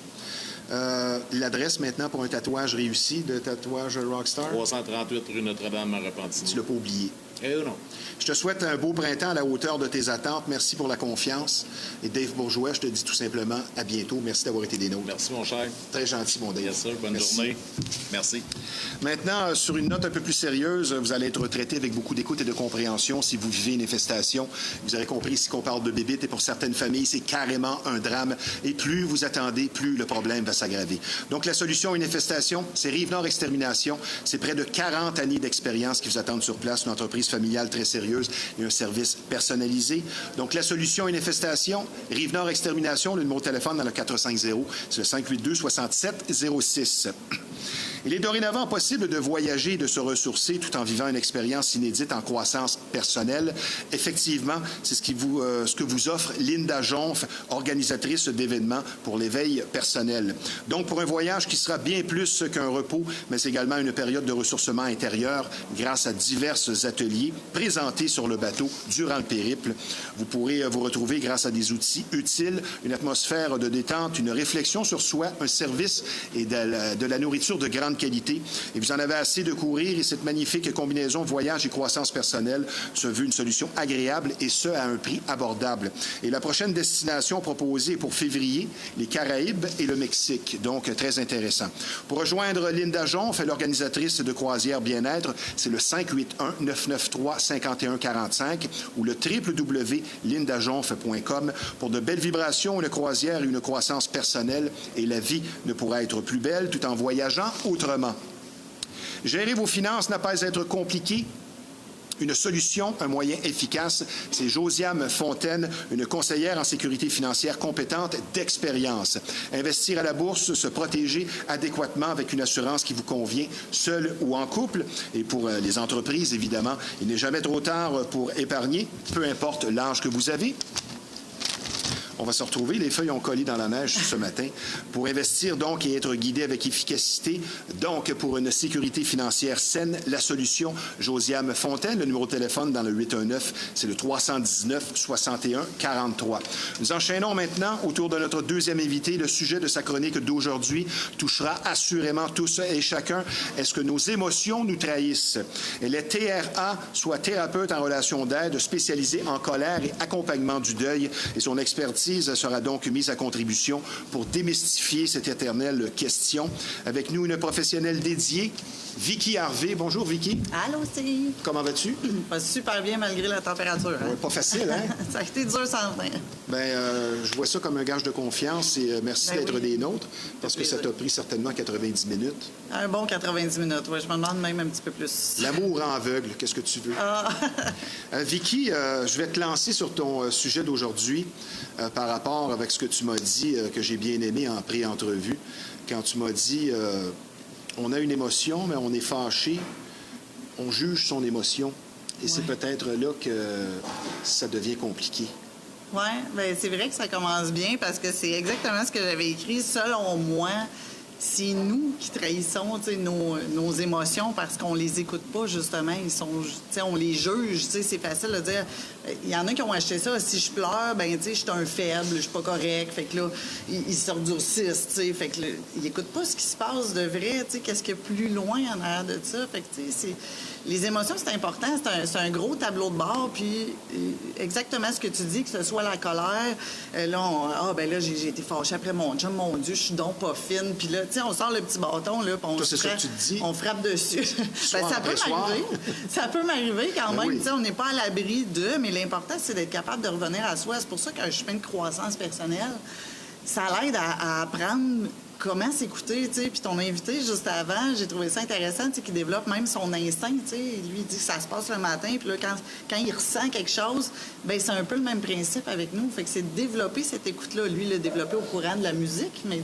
[SPEAKER 1] L'adresse maintenant pour un tatouage réussi de tatouage Rockstar?
[SPEAKER 2] 338 rue Notre-Dame à
[SPEAKER 1] Tu
[SPEAKER 2] Repentigny.
[SPEAKER 1] l'as pas oublié.
[SPEAKER 2] Eh non.
[SPEAKER 1] Je te souhaite un beau printemps à la hauteur de tes attentes. Merci pour la confiance. Et Dave Bourgeois, je te dis tout simplement à bientôt. Merci d'avoir été des nôtres.
[SPEAKER 2] Merci, mon cher.
[SPEAKER 1] Très gentil, mon Dave.
[SPEAKER 2] Yes, sir. Bonne
[SPEAKER 1] Merci.
[SPEAKER 2] journée. Merci.
[SPEAKER 1] Maintenant, sur une note un peu plus sérieuse, vous allez être traité avec beaucoup d'écoute et de compréhension si vous vivez une infestation. Vous aurez compris ici qu'on parle de bébites et pour certaines familles, c'est carrément un drame. Et plus vous attendez, plus le problème va s'aggraver. Donc, la solution à une infestation, c'est Rive-Nord Extermination. C'est près de 40 années d'expérience qui vous attendent sur place, une entreprise familiale très sérieuse et un service personnalisé. Donc, la solution à une infestation, Rive-Nord Extermination, le numéro de téléphone dans le 450, c'est le 582-6706. Il est dorénavant possible de voyager et de se ressourcer tout en vivant une expérience inédite en croissance personnelle. Effectivement, c'est ce que vous offre Linda Jonf, organisatrice d'événements pour l'éveil personnel. Donc, pour un voyage qui sera bien plus qu'un repos, mais également une période de ressourcement intérieur grâce à divers ateliers présentés sur le bateau durant le périple. Vous pourrez vous retrouver grâce à des outils utiles, une atmosphère de détente, une réflexion sur soi, un service et de la nourriture de grande grande qualité. Et vous en avez assez de courir et cette magnifique combinaison voyage et croissance personnelle se veut une solution agréable et ce, à un prix abordable. Et la prochaine destination proposée est pour février, les Caraïbes et le Mexique. Donc, très intéressant. Pour rejoindre Linda Jonf, l'organisatrice de croisière bien-être, c'est le 581-993-5145 ou le www.lindajonf.com pour de belles vibrations, une croisière et une croissance personnelle. Et la vie ne pourra être plus belle tout en voyageant autrement. Gérer vos finances n'a pas à être compliqué. Une solution, un moyen efficace, c'est Josiane Fontaine, une conseillère en sécurité financière compétente d'expérience. Investir à la bourse, se protéger adéquatement avec une assurance qui vous convient, seul ou en couple. Et pour les entreprises, évidemment, il n'est jamais trop tard pour épargner, peu importe l'âge que vous avez. On va se retrouver. Les feuilles ont collé dans la neige ce matin. Pour investir donc et être guidé avec efficacité, donc pour une sécurité financière saine, la solution Josiane Fontaine, le numéro de téléphone dans le 819, c'est le 319-61-43. Nous enchaînons maintenant autour de notre deuxième invité. Le sujet de sa chronique d'aujourd'hui touchera assurément tous et chacun. Est-ce que nos émotions nous trahissent? Elle est TRA, soit thérapeute en relation d'aide, spécialisée en colère et accompagnement du deuil. Et son expertise sera donc mise à contribution pour démystifier cette éternelle question. Avec nous, une professionnelle dédiée, Vicky Harvey. Bonjour, Vicky.
[SPEAKER 3] Allô, Steve.
[SPEAKER 1] Comment vas-tu?
[SPEAKER 3] Super bien malgré la température. Hein?
[SPEAKER 1] Pas facile, hein?
[SPEAKER 3] Ça a été dur sans venir.
[SPEAKER 1] Je vois ça comme un gage de confiance et merci d'être des nôtres parce que ça t'a pris certainement 90 minutes.
[SPEAKER 3] Un bon 90 minutes, oui. Je me demande même un petit peu plus.
[SPEAKER 1] L'amour rend aveugle. Qu'est-ce que tu veux? Vicky, je vais te lancer sur ton sujet d'aujourd'hui par rapport avec ce que tu m'as dit, que j'ai bien aimé en pré-entrevue, quand tu m'as dit on a une émotion, mais on est fâché, on juge son émotion. Et c'est peut-être là que ça devient compliqué.
[SPEAKER 3] Oui, bien, c'est vrai que ça commence bien parce que c'est exactement ce que j'avais écrit. Selon moi, c'est nous qui trahissons nos émotions parce qu'on les écoute pas, justement. On les juge. C'est facile de dire. Il y en a qui ont acheté ça. Si je pleure, je suis un faible, je suis pas correct. Fait que là, ils se redurcissent. Fait que là, ils n'écoutent pas ce qui se passe de vrai. Qu'est-ce qu'il y a plus loin en arrière de ça? Fait que les émotions, c'est important. C'est un gros tableau de bord. Puis exactement ce que tu dis, que ce soit la colère. Là, j'ai été fâchée après mon chum. Mon Dieu, je suis donc pas fine. Puis là, on sort le petit bâton, là, puis on frappe dessus. Ça peut m'arriver. Ça peut m'arriver quand même. Oui. On n'est pas à l'abri de, mais l'important, c'est d'être capable de revenir à soi. C'est pour ça qu'un chemin de croissance personnelle, ça l'aide à apprendre comment s'écouter, Puis ton invité, juste avant, j'ai trouvé ça intéressant, qu'il développe même son instinct, Lui, il dit que ça se passe le matin, puis là, quand il ressent quelque chose, c'est un peu le même principe avec nous. Fait que c'est de développer cette écoute-là. Lui, il l'a développé au courant de la musique, mais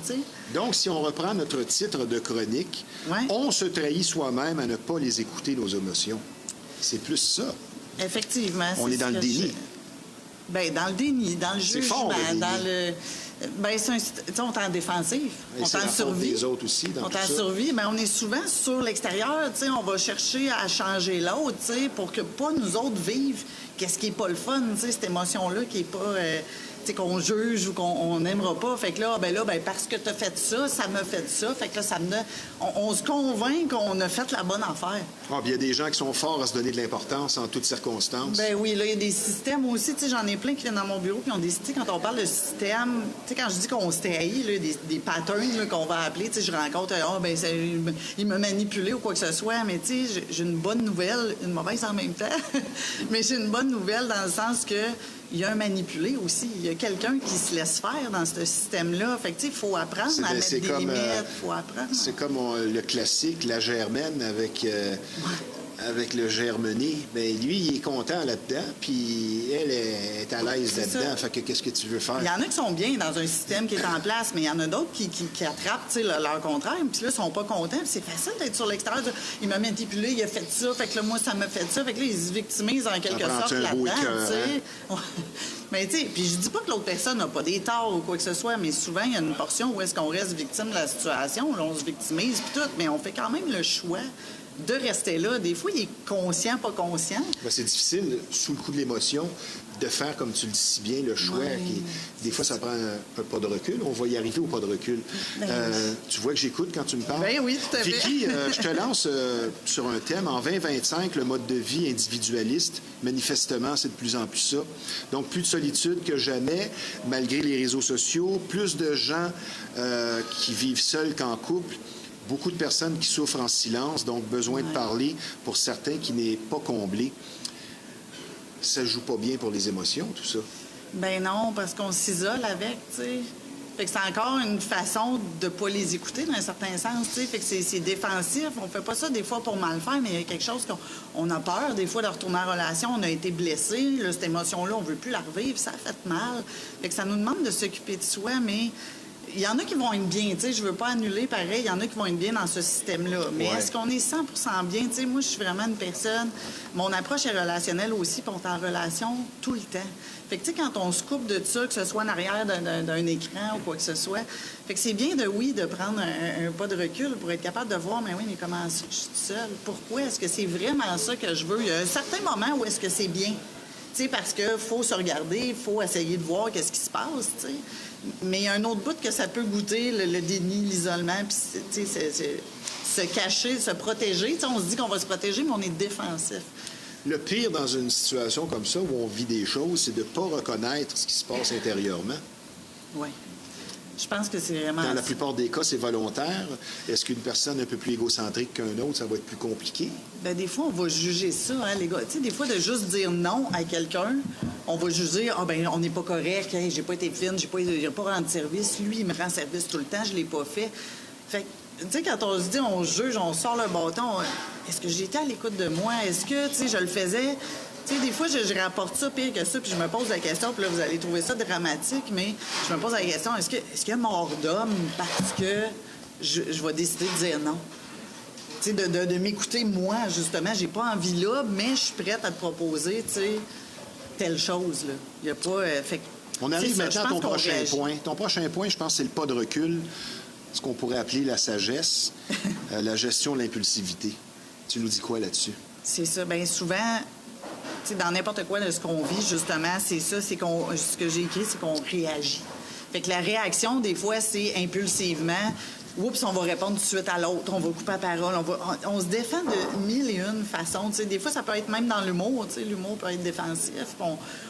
[SPEAKER 1] Donc, si on reprend notre titre de chronique, on se trahit soi-même à ne pas les écouter, nos émotions. C'est plus ça.
[SPEAKER 3] Effectivement.
[SPEAKER 1] On est dans le déni.
[SPEAKER 3] Dans le déni, dans le jugement,
[SPEAKER 1] fort,
[SPEAKER 3] dans le... on est en défensif, on est en survie.
[SPEAKER 1] Des autres aussi, dans
[SPEAKER 3] on
[SPEAKER 1] tout
[SPEAKER 3] est en
[SPEAKER 1] ça.
[SPEAKER 3] survie, mais on est souvent sur l'extérieur. On va chercher à changer l'autre pour que pas nous autres vivent qu'est-ce qui est pas le fun, cette émotion-là qui est pas... qu'on juge ou qu'on n'aimera pas. Fait que là, parce que tu as fait ça, ça m'a fait ça. Fait que là, on se convainc qu'on a fait la bonne affaire.
[SPEAKER 1] Il y a des gens qui sont forts à se donner de l'importance en toutes circonstances.
[SPEAKER 3] Oui, là, il y a des systèmes aussi. J'en ai plein qui viennent dans mon bureau puis on décide, quand on parle de système, quand je dis qu'on se trahit, là, des patterns là, qu'on va appeler, je rencontre, il m'a manipulé ou quoi que ce soit, mais j'ai une bonne nouvelle, une mauvaise en même temps, mais j'ai une bonne nouvelle dans le sens que il y a un manipulé aussi. Il y a quelqu'un qui se laisse faire dans ce système-là. Fait que, il faut apprendre à mettre des limites. Faut apprendre.
[SPEAKER 1] C'est comme le classique, la Germaine avec le Germené. Bien, lui, il est content là-dedans, puis elle est à l'aise là-dedans. Fait que qu'est-ce que tu veux faire?
[SPEAKER 3] Il y en a qui sont bien dans un système qui est en place, mais il y en a d'autres qui attrapent leur contraire, puis là, ils sont pas contents. C'est facile d'être sur l'extérieur. Il m'a manipulé, il a fait ça, fait que là, moi, ça m'a fait ça. Fait que là, ils se victimisent en quelque sorte là-dedans. Mais tu sais, puis je dis pas que l'autre personne n'a pas des torts ou quoi que ce soit, mais souvent, il y a une portion où est-ce qu'on reste victime de la situation. Là, on se victimise puis tout, mais on fait quand même le choix de rester là. Des fois, il est conscient, pas conscient.
[SPEAKER 1] Ben, c'est difficile, sous le coup de l'émotion, de faire, comme tu le dis si bien, le choix.
[SPEAKER 3] Ouais.
[SPEAKER 1] Des fois, ça prend un pas de recul. On va y arriver au pas de recul.
[SPEAKER 3] Ben,
[SPEAKER 1] tu vois que j'écoute quand tu me parles.
[SPEAKER 3] Ben oui, tout à fait.
[SPEAKER 1] Vicky, je te lance sur un thème. En 2025, le mode de vie individualiste, manifestement, c'est de plus en plus ça. Donc, plus de solitude que jamais, malgré les réseaux sociaux. Plus de gens qui vivent seuls qu'en couple. Beaucoup de personnes qui souffrent en silence, donc besoin de parler pour certains qui n'est pas comblé. Ça joue pas bien pour les émotions, tout ça.
[SPEAKER 3] Ben non, parce qu'on s'isole avec, tu sais. Fait que c'est encore une façon de pas les écouter, dans un certain sens, tu sais. Fait que c'est défensif. On fait pas ça des fois pour mal faire, mais il y a quelque chose qu'on a peur, des fois, de retourner en relation. On a été blessé, là, cette émotion-là, on veut plus la revivre, ça a fait mal. Fait que ça nous demande de s'occuper de soi, mais il y en a qui vont être bien, tu sais. Je veux pas annuler, pareil. Il y en a qui vont être bien dans ce système-là. Mais
[SPEAKER 1] Ouais.
[SPEAKER 3] est-ce qu'on est 100% bien? Tu sais, moi, je suis vraiment une personne... Mon approche est relationnelle aussi, puis on est en relation tout le temps. Fait que, tu sais, quand on se coupe de ça, que ce soit en arrière d'un écran ou quoi que ce soit, fait que c'est bien de prendre un pas de recul pour être capable de voir, mais oui, mais comment ça, je suis toute seule? Pourquoi? Est-ce que c'est vraiment ça que je veux? Il y a un certain moment où est-ce que c'est bien. Tu sais, parce qu'il faut se regarder, il faut essayer de voir qu'est-ce qui se passe, tu sais. Mais il y a un autre bout que ça peut goûter, le déni, l'isolement, puis, tu sais, se cacher, se protéger. Tu sais, on se dit qu'on va se protéger, mais on est défensif.
[SPEAKER 1] Le pire dans une situation comme ça, où on vit des choses, c'est de ne pas reconnaître ce qui se passe intérieurement.
[SPEAKER 3] Oui. Je pense que c'est vraiment...
[SPEAKER 1] Dans la plupart des cas, c'est volontaire. Est-ce qu'une personne un peu plus égocentrique qu'un autre, ça va être plus compliqué?
[SPEAKER 3] Bien, des fois, on va juger ça, hein, les gars. Tu sais, des fois, de juste dire non à quelqu'un, on va juger, ah, ben on n'est pas correct, hey, j'ai pas été fine, j'ai pas rendu service, lui, il me rend service tout le temps, je l'ai pas fait. Fait que, tu sais, quand on se dit, on juge, on sort le bâton, est-ce que j'étais à l'écoute de moi? Est-ce que, tu sais, je le faisais? Tu sais, des fois, je rapporte ça pire que ça, puis je me pose la question, puis là, vous allez trouver ça dramatique, mais je me pose la question, est-ce qu'il y a mort d'homme parce que je vais décider de dire non? Tu sais, de m'écouter, moi, justement, j'ai pas envie là, mais je suis prête à te proposer, tu sais, telle chose, là. Il n'y a pas... fait que,
[SPEAKER 1] On arrive
[SPEAKER 3] c'est ça,
[SPEAKER 1] maintenant à
[SPEAKER 3] je
[SPEAKER 1] ton
[SPEAKER 3] pense qu'on
[SPEAKER 1] prochain
[SPEAKER 3] réagit.
[SPEAKER 1] point. Ton prochain point, je pense, c'est le pas de recul, ce qu'on pourrait appeler la sagesse, la gestion de l'impulsivité. Tu nous dis quoi là-dessus?
[SPEAKER 3] C'est ça. Bien, souvent, tu sais, dans n'importe quoi de ce qu'on vit, justement, c'est ça, c'est ce que j'ai écrit, c'est qu'on réagit. Fait que la réaction, des fois, c'est impulsivement. Oups, on va répondre tout de suite à l'autre, on va couper la parole, on se défend de mille et une façons. Tu sais, des fois, ça peut être même dans l'humour. Tu sais, l'humour peut être défensif.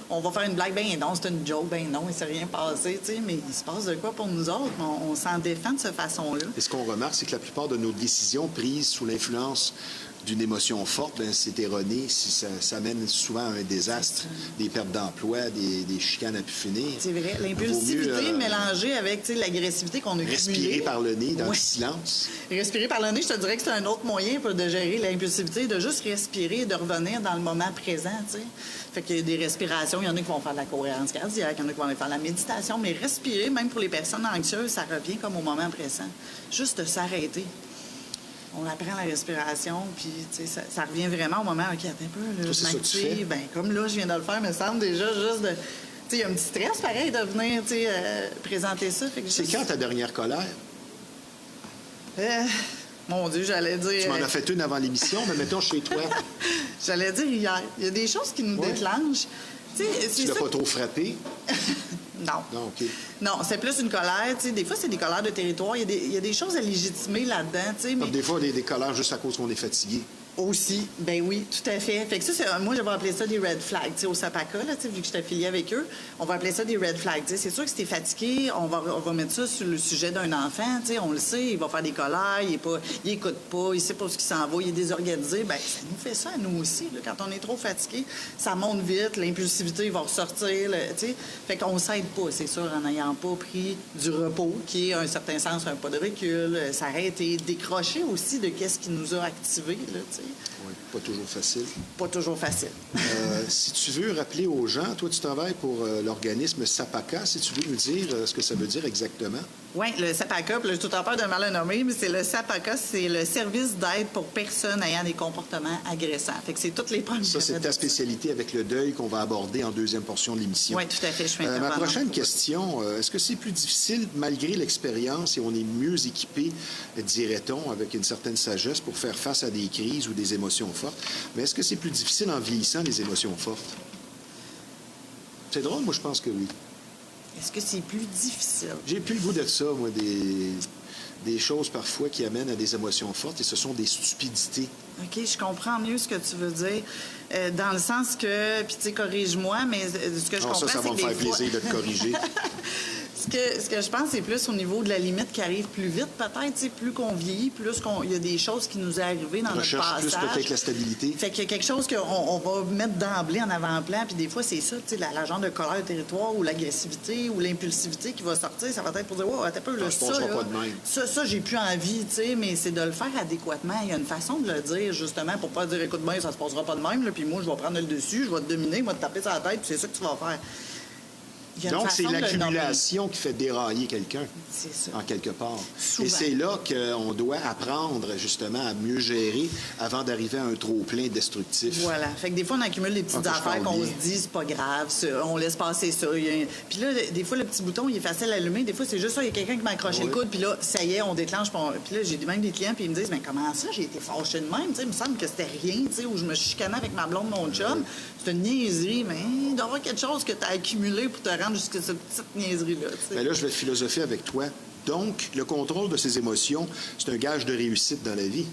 [SPEAKER 3] On va faire une blague, ben non, c'est une joke, ben non, il s'est rien passé. Tu sais, mais il se passe de quoi pour nous autres? On s'en défend de cette façon-là.
[SPEAKER 1] Et ce qu'on remarque, c'est que la plupart de nos décisions prises sous l'influence d'une émotion forte, ben, c'est erroné. Ça mène souvent à un désastre, des pertes d'emploi, des chicanes à pu finir.
[SPEAKER 3] C'est vrai.
[SPEAKER 1] Vaut
[SPEAKER 3] L'impulsivité
[SPEAKER 1] mieux,
[SPEAKER 3] mélangée avec, tu sais, l'agressivité qu'on a
[SPEAKER 1] respirer
[SPEAKER 3] cumulée.
[SPEAKER 1] par le nez, dans le
[SPEAKER 3] Ouais.
[SPEAKER 1] silence.
[SPEAKER 3] Respirer par le nez, je te dirais que c'est un autre moyen de gérer l'impulsivité, de juste respirer et de revenir dans le moment présent, tu sais. Fait qu'il y a des respirations, il y en a qui vont faire de la cohérence cardiaque, il y en a qui vont aller faire de la méditation, mais respirer, même pour les personnes anxieuses, ça revient comme au moment présent. Juste de s'arrêter. On apprend la respiration, puis tu sais, ça revient vraiment au moment, OK, attends un peu, là,
[SPEAKER 1] Toi,
[SPEAKER 3] je
[SPEAKER 1] c'est ça que tu fais?
[SPEAKER 3] m'active. Ben, comme là, je viens de le faire, me semble déjà juste de... Tu sais, il y a un petit stress, pareil, de venir, tu sais, présenter ça. Fait que
[SPEAKER 1] C'est
[SPEAKER 3] juste-
[SPEAKER 1] quand ta dernière colère?
[SPEAKER 3] Mon Dieu, j'allais dire...
[SPEAKER 1] Tu m'en as fait une avant l'émission, mais mettons chez toi,
[SPEAKER 3] J'allais dire hier. Il y a des choses qui nous
[SPEAKER 1] Ouais.
[SPEAKER 3] déclenchent. Tu sais,
[SPEAKER 1] tu
[SPEAKER 3] c'est
[SPEAKER 1] l'as
[SPEAKER 3] ça.
[SPEAKER 1] pas trop frappé.
[SPEAKER 3] Non.
[SPEAKER 1] Non, OK.
[SPEAKER 3] Non, c'est plus une colère. Tu sais, des fois, c'est des colères de territoire. Il y a des choses à légitimer là-dedans. Tu sais, mais
[SPEAKER 1] Donc, des fois, des colères juste à cause qu'on est fatigué.
[SPEAKER 3] aussi, ben oui, tout à fait. Fait que ça, moi, je vais appeler ça des red flags. Tu sais, au SAPACA, là, tu sais, vu que je suis affiliée avec eux, on va appeler ça des red flags. Tu sais, c'est sûr que si t'es fatigué, on va mettre ça sur le sujet d'un enfant. Tu sais, on le sait, il va faire des colères, il écoute pas, il sait pas ce qui s'en va, il est désorganisé. Ben, ça nous fait ça à nous aussi. Là. Quand on est trop fatigué, ça monte vite, l'impulsivité va ressortir. Là, tu sais. Fait qu'on s'aide pas, c'est sûr, en n'ayant pas pris du repos, qui est, à un certain sens, un pas de recul, s'arrêter, décrocher aussi de qu'est-ce qui nous a activés, là, tu sais.
[SPEAKER 1] Oui, pas toujours facile.
[SPEAKER 3] Pas toujours facile.
[SPEAKER 1] Si tu veux rappeler aux gens, toi, tu travailles pour l'organisme SAPACA. Si tu veux nous dire ce que ça veut dire exactement.
[SPEAKER 3] Oui, le SAPACA, puis là, j'ai tout en peur de mal le nommer, mais c'est le SAPACA, c'est le service d'aide pour personnes ayant des comportements agressants. Fait que c'est toutes les premières.
[SPEAKER 1] Ça, c'est ta spécialité avec le deuil qu'on va aborder en deuxième portion de l'émission.
[SPEAKER 3] Oui, tout à fait. Je suis
[SPEAKER 1] Ma
[SPEAKER 3] intervenante.
[SPEAKER 1] prochaine question, est-ce que c'est plus difficile, malgré l'expérience, et on est mieux équipé, dirait-on, avec une certaine sagesse, pour faire face à des crises ou des émotions fortes, mais est-ce que c'est plus difficile en vieillissant, les émotions fortes? C'est drôle, moi, je pense que oui.
[SPEAKER 3] Est-ce que c'est plus difficile?
[SPEAKER 1] J'ai plus le goût de ça, moi, des choses parfois qui amènent à des émotions fortes, et ce sont des stupidités.
[SPEAKER 3] OK, je comprends mieux ce que tu veux dire. Dans le sens que, puis tu sais, corrige-moi, mais ce que je
[SPEAKER 1] Non,
[SPEAKER 3] comprends,
[SPEAKER 1] ça
[SPEAKER 3] c'est
[SPEAKER 1] va
[SPEAKER 3] que
[SPEAKER 1] me faire
[SPEAKER 3] des fois...
[SPEAKER 1] plaisir de te corriger.
[SPEAKER 3] Ce que je pense, c'est plus au niveau de la limite qui arrive plus vite, peut-être. Tu sais, plus qu'on vieillit, plus il y a des choses qui nous est arrivées dans
[SPEAKER 1] Recherche
[SPEAKER 3] notre
[SPEAKER 1] plus
[SPEAKER 3] passage.
[SPEAKER 1] peut-être la stabilité.
[SPEAKER 3] Fait qu'il y a quelque chose qu'on va mettre d'emblée en avant-plan, puis des fois, c'est ça, tu sais, la genre de colère de territoire ou l'agressivité ou l'impulsivité qui va sortir, ça va être pour dire, wow, attends un peu, là,
[SPEAKER 1] je penserai pas de même.
[SPEAKER 3] ça, j'ai plus envie, tu sais, mais c'est de le faire adéquatement. Il y a une façon de le dire, justement, pour pas dire, écoute bien, ça se passera pas de même, là, puis moi, je vais prendre le dessus, je vais te dominer, je vais te taper sur la tête, puis c'est ça que tu vas faire. Il y a une
[SPEAKER 1] Donc, c'est
[SPEAKER 3] façon de le nommer.
[SPEAKER 1] l'accumulation qui fait dérailler quelqu'un,
[SPEAKER 3] C'est ça.
[SPEAKER 1] en quelque part.
[SPEAKER 3] Souvent.
[SPEAKER 1] Et c'est là qu'on doit apprendre, justement, à mieux gérer avant d'arriver à un trop-plein destructif.
[SPEAKER 3] Voilà. Fait que des fois, on accumule des petites
[SPEAKER 1] Ah, je
[SPEAKER 3] affaires
[SPEAKER 1] parle
[SPEAKER 3] qu'on
[SPEAKER 1] bien.
[SPEAKER 3] se dit, c'est pas grave, ça, on laisse passer ça. Puis là, des fois, le petit bouton, il est facile à allumer. Des fois, c'est juste ça, il y a quelqu'un qui m'a accroché le coude, puis là, ça y est, on déclenche. Puis là, j'ai même des clients, puis ils me disent, mais comment ça, j'ai été fâchée de même? Tu sais, il me semble que c'était rien, tu sais, où je me chicanais avec ma blonde, mon chum. C'est une niaiserie, mais il doit y avoir quelque chose que tu as accumulé pour te rendre jusqu'à cette petite niaiserie-là. Tu sais.
[SPEAKER 1] Bien là, je vais philosopher avec toi. Donc, le contrôle de ses émotions, c'est un gage de réussite dans la vie.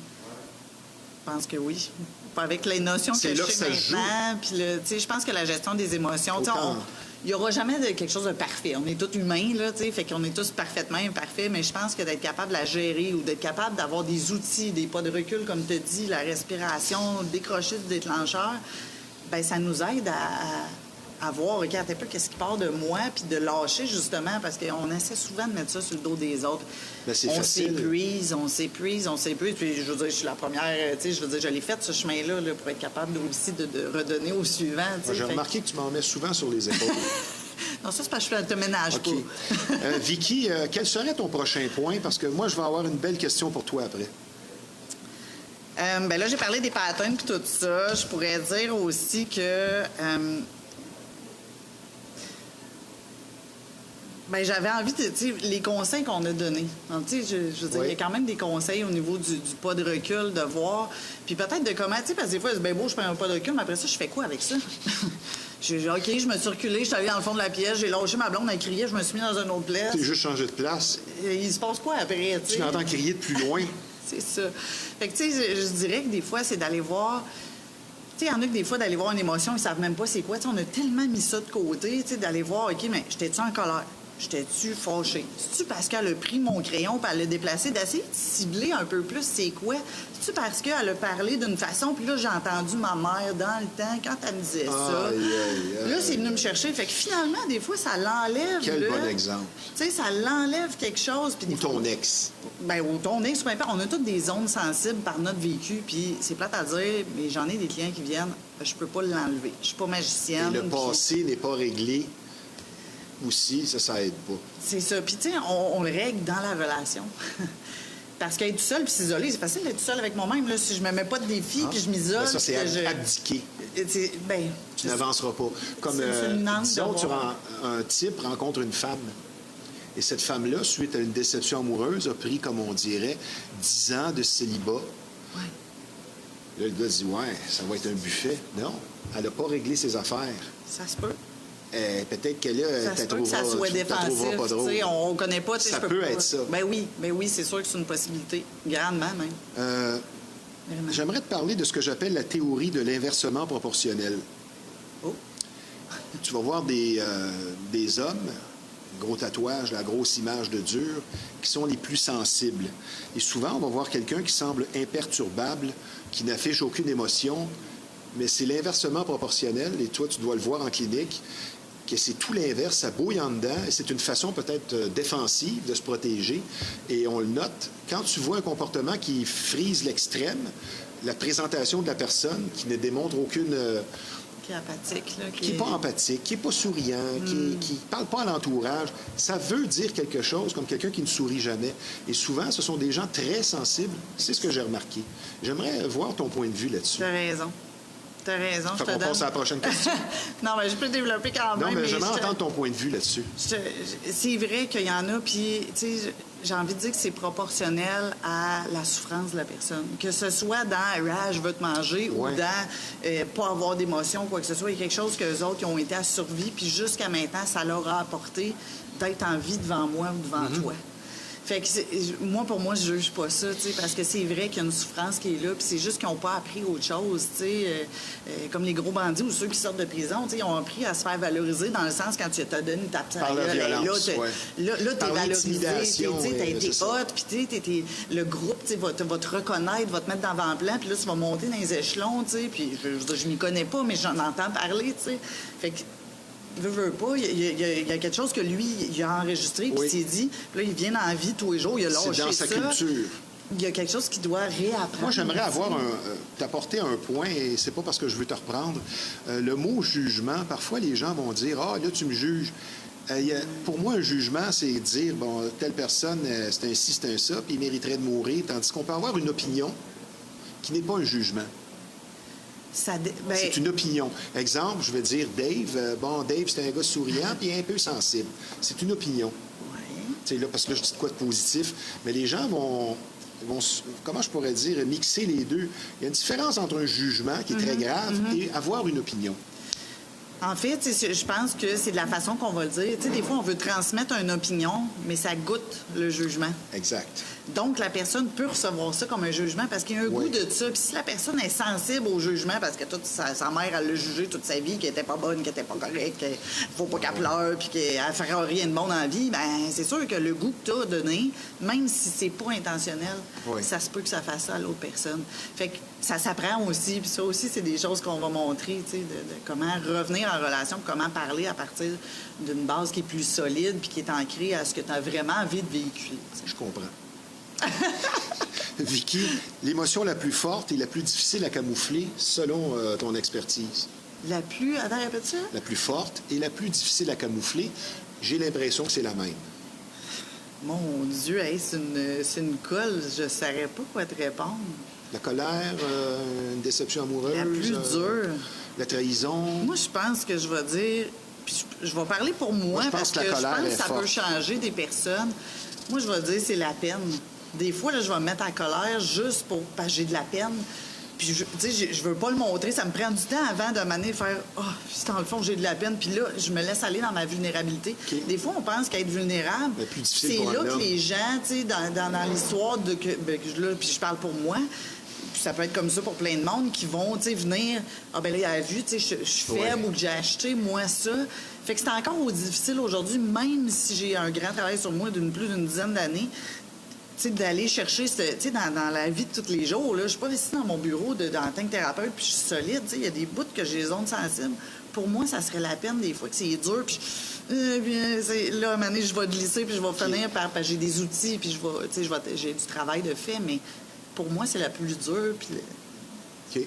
[SPEAKER 3] Je pense que oui. Avec les notions que
[SPEAKER 1] C'est
[SPEAKER 3] je
[SPEAKER 1] là que
[SPEAKER 3] sais
[SPEAKER 1] ça se
[SPEAKER 3] maintenant, puis tu sais, je pense que la gestion des émotions, tu sais,
[SPEAKER 1] Autant.
[SPEAKER 3] il n'y aura jamais quelque chose de parfait. On est tous humains, là, tu sais, fait qu'on est tous parfaitement imparfaits, mais je pense que d'être capable de la gérer ou d'être capable d'avoir des outils, des pas de recul, comme tu dis, la respiration, décrocher du déclencheur, bien, ça nous aide à voir, OK, un peu qu'est-ce qui part de moi, puis de lâcher, justement, parce qu'on essaie souvent de mettre ça sur le dos des autres.
[SPEAKER 1] Ben, c'est
[SPEAKER 3] on
[SPEAKER 1] facile.
[SPEAKER 3] s'épuise, puis je veux dire, je suis la première, tu sais, je veux dire, je l'ai fait, ce chemin-là, là, pour être capable aussi de redonner au suivant, tu sais.
[SPEAKER 1] J'ai
[SPEAKER 3] Fait que-
[SPEAKER 1] remarqué que tu m'en mets souvent sur les épaules.
[SPEAKER 3] Non, ça, c'est parce que je te ménage
[SPEAKER 1] OK. Vicky, quel serait ton prochain point? Parce que moi, je vais avoir une belle question pour toi après.
[SPEAKER 3] Ben là, j'ai parlé des patterns puis tout ça. Je pourrais dire aussi que... ben, j'avais envie de... Tu sais, les conseils qu'on a donnés. Donc, tu sais, je veux dire,
[SPEAKER 1] Oui.
[SPEAKER 3] il y a quand même des conseils au niveau du pas de recul, de voir. Puis peut-être de comment... Tu sais, parce que des fois, c'est bien beau, je prends un pas de recul, mais après ça, je fais quoi avec ça? OK, je me suis reculée, je suis allée dans le fond de la pièce, j'ai lâché ma blonde, elle criait, je me suis mis dans une autre place.
[SPEAKER 1] Tu as juste changé de place.
[SPEAKER 3] Il se passe quoi après, tu
[SPEAKER 1] Tu
[SPEAKER 3] sais?
[SPEAKER 1] l'entends crier de plus loin.
[SPEAKER 3] C'est ça. Fait que, tu sais, je dirais que des fois, c'est d'aller voir... Tu sais, il y en a que des fois, d'aller voir une émotion, ils savent même pas c'est quoi. Tu sais, on a tellement mis ça de côté, tu sais, d'aller voir, OK, mais j'étais-tu en colère? J'étais-tu fâchée? C'est-tu parce qu'elle a pris mon crayon et elle l'a déplacé, d'essayer de cibler un peu plus c'est quoi? C'est-tu parce qu'elle a parlé d'une façon, puis là, j'ai entendu ma mère dans le temps, quand elle me disait ça.
[SPEAKER 1] Aïe, aïe, aïe.
[SPEAKER 3] Là, c'est venu me chercher. Fait que finalement, des fois, ça l'enlève.
[SPEAKER 1] Quel
[SPEAKER 3] là.
[SPEAKER 1] bon exemple.
[SPEAKER 3] Tu sais, ça l'enlève quelque chose. Puis des
[SPEAKER 1] Ou
[SPEAKER 3] fois,
[SPEAKER 1] ton ex.
[SPEAKER 3] ben, ou ton ex, peu importe. On a toutes des zones sensibles par notre vécu, puis c'est plate à dire, mais j'en ai des clients qui viennent, je peux pas l'enlever. Je suis pas
[SPEAKER 1] Et
[SPEAKER 3] magicienne.
[SPEAKER 1] le
[SPEAKER 3] puis
[SPEAKER 1] passé n'est pas réglé. Aussi, ça aide pas.
[SPEAKER 3] c'est ça. Puis, tu sais, on le règle dans la relation. Parce qu'être tout seul puis s'isoler, c'est facile d'être tout seul avec moi-même. Là, si je me mets pas de défi puis je m'isole.
[SPEAKER 1] Ben ça, c'est
[SPEAKER 3] puis que je-
[SPEAKER 1] abdiquer.
[SPEAKER 3] Ben,
[SPEAKER 1] Tu n'avanceras pas. Comme,
[SPEAKER 3] C'est une langue
[SPEAKER 1] disons,
[SPEAKER 3] d'avoir.
[SPEAKER 1] un type rencontre une femme. Et cette femme-là, suite à une déception amoureuse, a pris, comme on dirait, 10 ans de célibat.
[SPEAKER 3] Ouais.
[SPEAKER 1] Là, le gars dit, ouais, ça va être un buffet. Non, elle n'a pas réglé ses affaires.
[SPEAKER 3] Ça se peut.
[SPEAKER 1] Peut-être qu'elle a,
[SPEAKER 3] Ça se peut que ça soit défensif.
[SPEAKER 1] pas drôle.
[SPEAKER 3] Tu sais, on connaît pas. tu sais,
[SPEAKER 1] Ça
[SPEAKER 3] je peux
[SPEAKER 1] peut
[SPEAKER 3] pas-
[SPEAKER 1] être ça.
[SPEAKER 3] Ben oui, c'est sûr que c'est une possibilité. Grandement, même. Vraiment.
[SPEAKER 1] J'aimerais te parler de ce que j'appelle la théorie de l'inversement proportionnel.
[SPEAKER 3] Oh.
[SPEAKER 1] Tu vas voir des hommes, gros tatouage, la grosse image de dur, qui sont les plus sensibles. Et souvent, on va voir quelqu'un qui semble imperturbable, qui n'affiche aucune émotion, mais c'est l'inversement proportionnel, et toi, tu dois le voir en clinique, que c'est tout l'inverse, ça bouille en dedans, et c'est une façon peut-être défensive de se protéger, et on le note. Quand tu vois un comportement qui frise l'extrême, la présentation de la personne qui ne démontre
[SPEAKER 3] Qui est apathique, là.
[SPEAKER 1] Qui n'est pas empathique, qui n'est pas souriant, qui ne parle pas à l'entourage, ça veut dire quelque chose comme quelqu'un qui ne sourit jamais. Et souvent, ce sont des gens très sensibles. C'est ce que j'ai remarqué. J'aimerais voir ton point de vue là-dessus.
[SPEAKER 3] T'as raison. T'as raison,
[SPEAKER 1] Fait qu'on passe à la prochaine question.
[SPEAKER 3] Non, mais je peux développer quand même.
[SPEAKER 1] Non, mais j'aimerais entendre ton point de vue là-dessus.
[SPEAKER 3] C'est vrai qu'il y en a, puis, tu sais, j'ai envie de dire que c'est proportionnel à la souffrance de la personne. Que ce soit dans « je veux te manger » ou dans pas avoir d'émotion, quoi que ce soit. Il y a quelque chose qu'eux autres, ils ont été à survie, puis jusqu'à maintenant, ça leur a apporté d'être en vie devant moi ou devant toi. Fait que pour moi, je juge pas ça, tu sais, parce que c'est vrai qu'il y a une souffrance qui est là, puis c'est juste qu'ils n'ont pas appris autre chose, tu sais. Comme les gros bandits ou ceux qui sortent de prison, tu sais, ils ont appris à se faire valoriser dans le sens quand tu t'as donné une tape sur
[SPEAKER 1] Par la violence,
[SPEAKER 3] là, t'es valorisé, t'es hot, puis t'es le groupe, tu sais, va te reconnaître, va te mettre dans l'avant-plan, puis là, tu vas monter dans les échelons, tu sais, puis je m'y connais pas, mais j'en entends parler, tu sais. Fait que veut pas, il y a quelque chose que lui, il a enregistré, puis il s'est dit, puis là, il vient dans la vie tous les jours, il a lâché ça.
[SPEAKER 1] C'est dans sa culture.
[SPEAKER 3] Il y a quelque chose qu'il doit réapprendre.
[SPEAKER 1] Moi, j'aimerais t'apporter un point, et c'est pas parce que je veux te reprendre. Le mot jugement, parfois, les gens vont dire, ah, là, tu me juges. Pour moi, un jugement, c'est dire, bon, telle personne, c'est un ci, c'est un ça, puis il mériterait de mourir, tandis qu'on peut avoir une opinion qui n'est pas un jugement. C'est une opinion. Exemple, je vais dire Dave. Dave, c'est un gars souriant puis un peu sensible. C'est une opinion. Oui. Là, parce que là, je dis de quoi de positif. Mais les gens vont, comment je pourrais dire, mixer les deux. Il y a une différence entre un jugement qui est très grave et avoir une opinion.
[SPEAKER 3] En fait, je pense que c'est de la façon qu'on va le dire. Des fois, on veut transmettre une opinion, mais ça goûte le jugement.
[SPEAKER 1] Exact.
[SPEAKER 3] Donc, la personne peut recevoir ça comme un jugement parce qu'il y a un goût de ça. Puis si la personne est sensible au jugement parce que toute sa mère, elle l'a jugé toute sa vie, qu'elle était pas bonne, qu'elle était pas correcte, qu'il faut pas qu'elle pleure, puis qu'elle fera rien de bon dans la vie, ben c'est sûr que le goût que tu as donné, même si c'est pas intentionnel, ça se peut que ça fasse ça à l'autre personne. Fait que ça s'apprend aussi. Puis ça aussi, c'est des choses qu'on va montrer, de comment revenir en relation, comment parler à partir d'une base qui est plus solide puis qui est ancrée à ce que tu as vraiment envie de véhiculer. T'sais.
[SPEAKER 1] Je comprends. Vicky, l'émotion la plus forte et la plus difficile à camoufler, selon ton expertise?
[SPEAKER 3] Attends, répète ça?
[SPEAKER 1] La plus forte et la plus difficile à camoufler, j'ai l'impression que c'est la même.
[SPEAKER 3] Mon Dieu, hey, c'est une colle. Je ne saurais pas quoi te répondre.
[SPEAKER 1] La colère, une déception amoureuse?
[SPEAKER 3] La plus dure.
[SPEAKER 1] La trahison?
[SPEAKER 3] Moi, je pense que je vais dire... Puis je vais parler pour moi parce que je pense que ça peut changer des personnes. Moi, je vais dire c'est la peine. Des fois, là, je vais me mettre en colère juste parce que j'ai de la peine. Puis, je veux pas le montrer. Ça me prend du temps avant de m'amener faire « Ah, oh, dans le fond, j'ai de la peine. » Puis là, je me laisse aller dans ma vulnérabilité. Okay. Des fois, on pense qu'être vulnérable, c'est là que les gens, tu sais, dans l'histoire de... puis je parle pour moi, puis ça peut être comme ça pour plein de monde qui vont, tu sais, venir « Ah, ben là, il a vu, tu sais, je suis faible ou que j'ai acheté, moi, ça. » Fait que c'est encore difficile aujourd'hui, même si j'ai un grand travail sur moi plus d'une dizaine d'années, d'aller chercher, dans la vie de tous les jours. Je suis pas ici dans mon bureau en tant que thérapeute, puis je suis solide. Il y a des bouts que j'ai des zones sensibles. Pour moi, ça serait la peine des fois que c'est dur. Puis là, à un moment donné, je vais glisser, puis je vais finir par j'ai des outils, puis j'ai du travail de fait. Mais pour moi, c'est la plus dure. Puis...
[SPEAKER 1] OK.